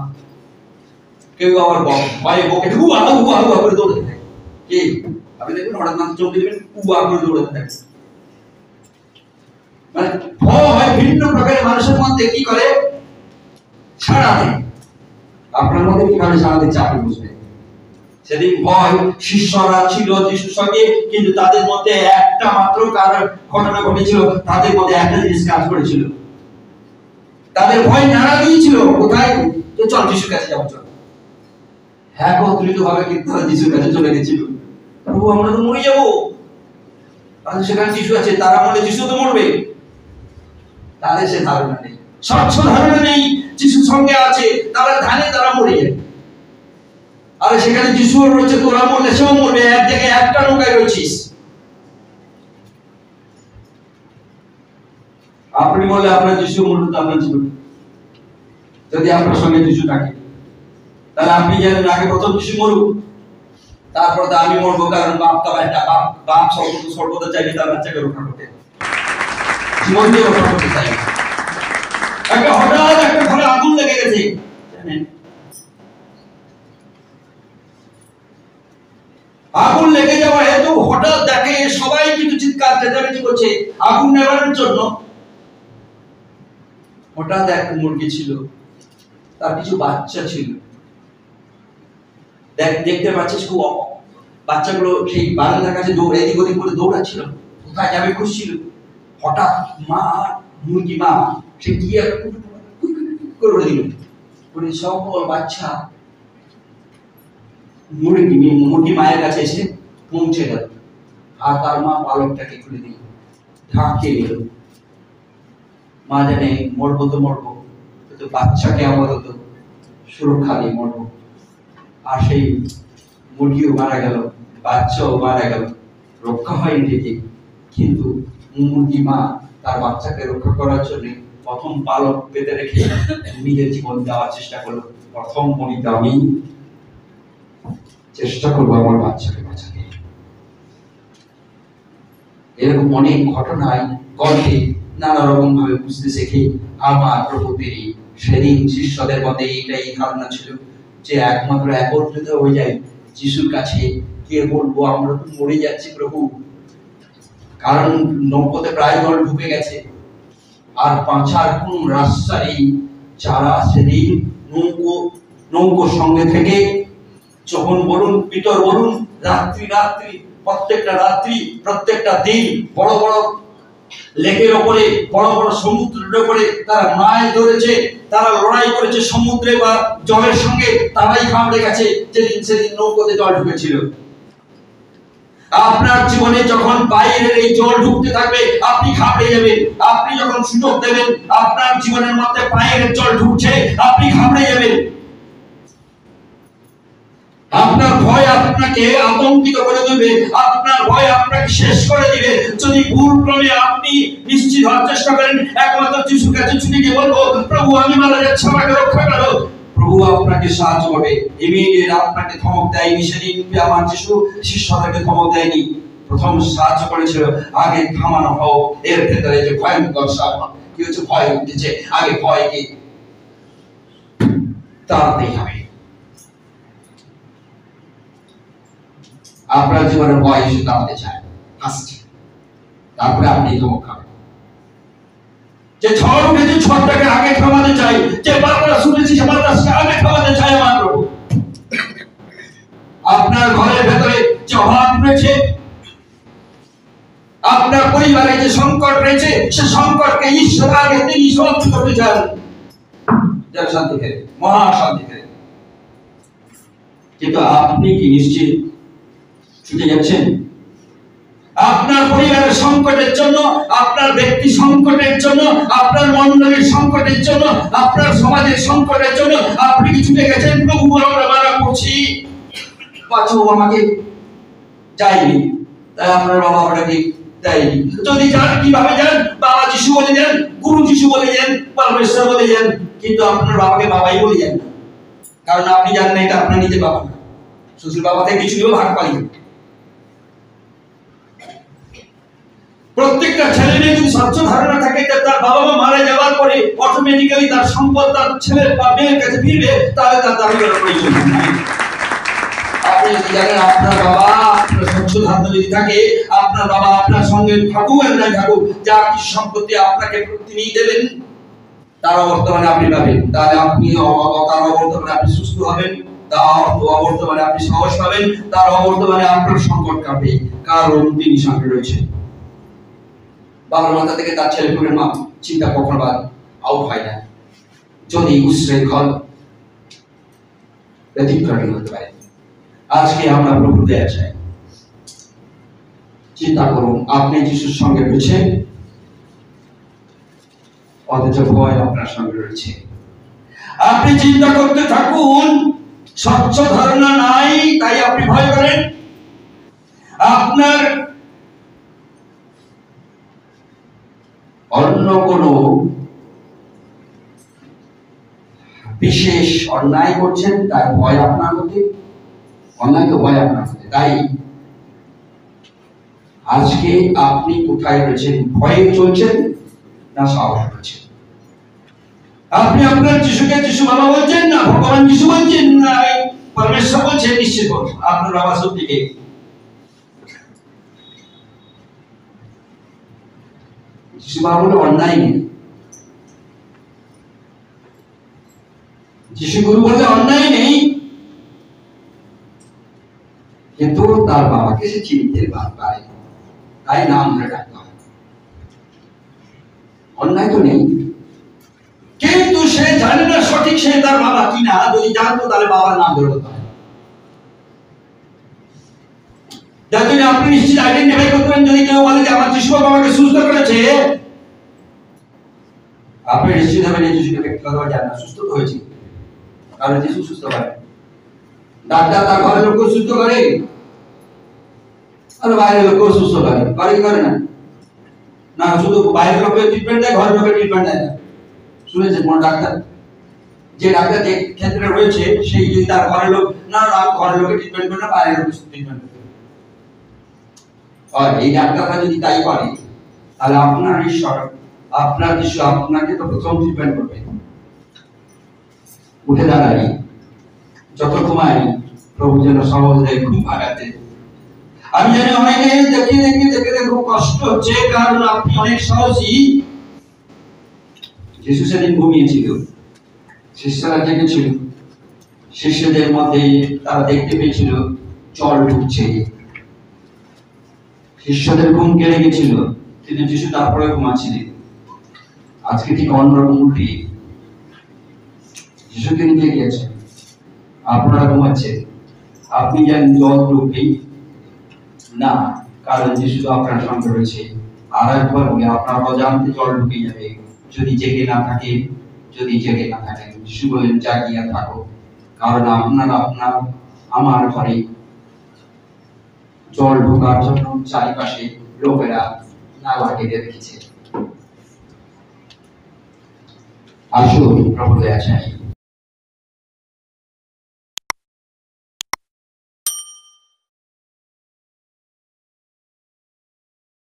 কেউ আবার ভয়ে বকে হুয়া হুয়া হুয়া করে দৌড়াতে থাকে। কে আপনি দেখুন হঠাৎ মাত্র চোখ দিবেন হুয়া করে দৌড়াতে থাকে। মানে ভয় ভিন্ন প্রকারের মানুষের মধ্যে কি করে সারা দেয়। আপনার মধ্যে কিভাবে সারা দিচ্ছে আপনি বুঝবেন। সেদিন ভয় শিষ্যরা ছিল যিশুর সঙ্গে, কিন্তু তাদের মধ্যে একটা মাত্র কারণ ঘটনা ঘটেছিল, তাদের মধ্যে একটা জিনিস কাজ করেছিল, তাদের ভয় নাড়া দিয়েছিল। কোথায়? তো চল যিশুর কাছে যাবো, চল। একত্রিত ভাবে কিন্তু তারা যিশুর কাছে চলে গেছিল। প্রভু আমরা তো মরে যাবো, আর সেখানে যিশু আছে, তারা মনে যিশু তো মরবে, তাদের সে ধারণা নেই, স্বচ্ছ ধারণা নেই যিশুর সঙ্গে আছে, তারা ধানে তারা মরে যাবে। আর সেখানে যিশু রয়েছে, তোরা মরলে সেও মরবে, এক জায়গায় একটা নৌকায় রয়েছিস। আপনি বললে আপনার যিশু মরবে তো আপনার জীবন, যদি আপনার সঙ্গে যিশু থাকে, তাহলে আপনি জানেন আগে প্রথম যিশু মরুক, তারপর তো আমি মরবো। কারণ বাপ তো একটা বাপ সর্বদা চাইবে তার বাচ্চাকে রক্ষা করতে, জীবন দিয়ে রক্ষা করতে চাইবে। হঠাৎ একটা ঘরে আগুন লেগে গেছে, জানেন, আগুন লেগে যাওয়া হেতু হঠাৎ দেখে সবাই কিন্তু চিৎকার চেঁচামেচি করছে আগুন নেভানোর জন্য। হঠাৎ এক মুরগি ছিল, তার কিছু বাচ্চা ছিল, দেখতে পাচ্ছিস খুব বাচ্চাগুলো সেই বারান্দার কাছে দৌড়ে এদিক ওদিক করে দৌড়াচ্ছিল, কোথায় যাবে খুঁজছিল। হঠাৎ মা, মুরগি মা, সে কি করে দিল, করে সকল বাচ্চা মুরগি মায়ের কাছে এসে পৌঁছে গেল, আর তার মা পালকটাকে খুলে দিল, ঢাকিয়ে নিল। মা জানে মরবো তো মরবো, কিন্তু বাচ্চাকে আপাতত সুরক্ষা দিয়ে মরবো। আর সেই মুরগিও মারা গেল, বাচ্চাও মারা গেল, রক্ষা হয়নি ঠিকই, কিন্তু মুরগি মা তার বাচ্চাকে রক্ষা করার জন্য প্রথম পালক পেতে রেখে নিজের জীবন দেওয়ার চেষ্টা করলো। প্রথম মরিতে আমি চেষ্টা করবো আমার বাচ্চাকে বাঁচাতে। এরকম অনেক ঘটনায় গল্পে নানা রকম ভাবে বুঝতে শেখে আমার প্রভু তিনি। সেদিন শিষ্যদের মধ্যে এইটাই ধারণা ছিল যে একমাত্র একত্রিত হয়ে যায় যিশুর কাছে, কে বলবো আমরা তো মরে যাচ্ছি প্রভু, কারণ নৌকোতে প্রায় জল ঢুকে গেছে, আর পাঁচার কোন রাস্তা নেই। যারা সেদিন নৌকোর সঙ্গে থেকে যখন বলুন পিতর বলুন রাত্রি প্রত্যেকটা রাত্রি প্রত্যেকটা দিন বড় বড় লেকের ওপরে, বড় বড় সমুদ্রের ওপরে তারা মাছ ধরেছে, তারা লড়াই করেছে সমুদ্রে বা জলের সঙ্গে, তারাই ঘাবড়ে গেছে সেদিন নৌকোতে জল ঢুকেছিল। আপনার জীবনে যখন বাইরের এই জল ঢুকতে থাকবে আপনি ঘাবড়ে যাবেন। আপনি যখন সুযোগ দেবেন আপনার জীবনের মধ্যে বাইরের জল ঢুকছে, আপনি ঘাবড়ে যাবেন। আপনার ভয় আপনাকে আতঙ্কিত করে দেবে, আপনার ভয় আপনাকে শেষ করে দিবে। যদি ভুল ক্রমে আপনি নিশ্চিত হওয়ার চেষ্টা করেন, একমাত্র যিশুর কাছে ছুটে গিয়ে বলবো প্রভু আমি মারা যাচ্ছি, আমাকে রক্ষা করো, প্রভু আপনাকে সাহায্য করবে। ইমিডিয়েট আপনাকে ধমক দেয়নি সেদিন, আমার যিশু শিষ্যদেরকে ধমক দেয়নি, প্রথম সাহায্য করেছিল আগে থামানো হোক এর ভেতরে যে ভয়ঙ্কর সাপ কি হচ্ছে, ভয় উঠেছে, আগে ভয়কে তাড়াতেই হবে। আপনার জীবনের ভয় এসে দাঁড়াতে চায়, হাসছে, তারপরে আপনি ধমক খাবেন। যে ঝড় উঠেছে ঝড়টাকে আগে থামাতে চাই, যে বাতাস উঠেছে সে বাতাসকে আগে থামাতে চাই আমার প্রভু। আপনার ঘরের ভেতরে যে অভাব রয়েছে, আপনার পরিবারে যে সংকট রয়েছে, সে সংকটকে ঈশ্বর আগে তিনি সমাপ্ত করতে চান, যেন শান্তি ফেরে, মহা শান্তি ফেরে। কিন্তু আপনি কি নিশ্চিত ছুটে যাচ্ছেন? আপনার পরিবারের সংকটের জন্য, আপনার ব্যক্তি সংকটের জন্য, আপনার মণ্ডলীর সংকটের জন্য, আপনার সমাজের সংকটের জন্য আপনি কি ছুটে গেছেন প্রভু আমরা মারা করছি, বাঁচো আমাকে, যাইনি, তাই আপনার বাবা আপনাকে দেয়নি। যদি যান কিভাবে যান, বাবা যিশু বলে যান, গুরু যিশু বলে যান, পরমেশ্বর বলে যান, কিন্তু আপনার বাবাকে বাবাই বলে যান, কারণ আপনি জানেন এটা আপনার নিজের বাবা না, শ্বশুর বাবা থেকে কিছু ভাগ পাই। প্রত্যেকটা ছেলে মেয়ে যদি স্বচ্ছ ধারণা থাকে যে তার বাবা মা মারা যাওয়ার পরে অটোমেটিক্যালি তার সম্পদ তার ছেলে বা মেয়ের কাছে ফিরবে, তাহলে তার দাবি করার প্রয়োজন নেই। আপনি যদি জানেন আপনার বাবা আপনার স্বচ্ছ ধারণা যদি থাকে, আপনার বাবা আপনার সঙ্গে থাকুক আর নাই থাকুক, যা কিছু সম্পত্তি আপনাকে তিনি দেবেন তার বর্তমানে আপনি পাবেন, তাহলে আপনি তার বর্তমানে আপনি সুস্থ হবেন, তার অবর্তমানে আপনি সাহস পাবেন, তার অবর্তমানে আপনার সংকট কাটবে, কারণ তিনি সঙ্গে রয়েছেন। বাবার মাথা থেকে তার ছেলে পুলের মা চিন্তা কখনো আউট হয় না, যদি উচ্ছৃঙ্খল ব্যতিক্রমী হতে পারে। আজকে আমরা প্রভু দয়া চাই। চিন্তা করুন, আপনি যিশুর সঙ্গে রয়েছেন, অথচ ভয় আপনার সঙ্গে রয়েছে। আপনি চিন্তা করতে থাকুন, স্বচ্ছ ধারণা নাই তাই আপনি ভয় করেন। আপনার অন্য কোনো বিশেষ অন্যায় করছেন তাই ভয় আপনার মধ্যে, অন্যায় তো ভয় আপনার মধ্যে। তাই আজকে আপনি কোথায় রয়েছেন? ভয়ে চলছেন না সাহস রয়েছেন? আপনি আপনার যিশুকে যিশু বাবা বলছেন না ভগবান যিশু বলছেন না পরমেশ্বর বলছেন? নিশ্চিত বলুন আপনার বাবা সত্যিকে। যিশু বাবা বলে অন্যায় নেই, যিশু গুরু বলে অন্যায় নেই, কিন্তু তার বাবাকে সে চিনতে পারে, তাই নাম ধরে ডাকতে হয়। অন্যায় তো নেই, কিন্তু সে জানে না সঠিক সে তার বাবা কিনা। যদি জানতো তাহলে বাবার নাম ধরে হতো। যার জন্য আপনি নিশ্চিত আইডেন্টিফাই করতে পারেন। যদি কেউ বলে যে আমার যিশু বাবাকে সুস্থ করেছে, আপনি নিশ্চিত হবেন এই যিশুকে ব্যক্তিগতভাবে জানেন, সুস্থ তো হয়েছে, কারণ যিশু সুস্থ করে। ডাক্তার তার ঘরের লোককে সুস্থ করে, আর বাইরের লোককেও সুস্থ করে, করে কি করে না? না, শুধু বাইরের লোকের ট্রিটমেন্ট দেয়, ঘরের লোকের ট্রিটমেন্ট দেয় না। শুনেছেন কোন ডাক্তার? যে ডাক্তার যে ক্ষেত্রে রয়েছে সেই যদি তার ঘরের লোক না, ঘরের লোকের ট্রিটমেন্ট করে না, বাইরের লোকের ট্রিটমেন্ট করে। আর এই ডাক্তাররা যদি তাই করে, তাহলে আপনার ঈশ্বর, আপনার যিশু আপনাকে তো প্রথম ট্রিটমেন্ট করবে। উঠে দাঁড়াই, যত ঘুমাই প্রভু যেন সহজ দেয় ঘুম ভাগাতে। আমি জানি অনেকে দেখে খুব কষ্ট হচ্ছে, কারণ আপনি অনেক সহজই। যিশু সেদিন ঘুমিয়েছিল, শিষ্যরা জেগেছিল। শিষ্যদের মধ্যে তারা দেখতে পেয়েছিল জল ঢুকছে, শিষ্যদের ঘুম কেড়ে গেছিল, কিন্তু যিশু তারপরে ঘুমাচ্ছিলেন। আজকে ঠিক অন্যরকম উল্টে, যিশু তিনি জেগেছেন, আপনারা ঘুমাচ্ছেন। আপনি জানেন জল ঢুকবেই না, কারণ যিশু তো আপনার সঙ্গে রয়েছে। আর একবার বলে, আপনার অজান্তে জল ঢুকে যাবে যদি জেগে না থাকে। যদি জেগে না থাকেন, যিশু বলেন জাগিয়া থাকো, কারণ আপনার আমার ঘরে জল ঢোকার জন্য চারিপাশে লোকেরা নালা কেটে রেখেছে। আসুন প্রভু দয়া চাই।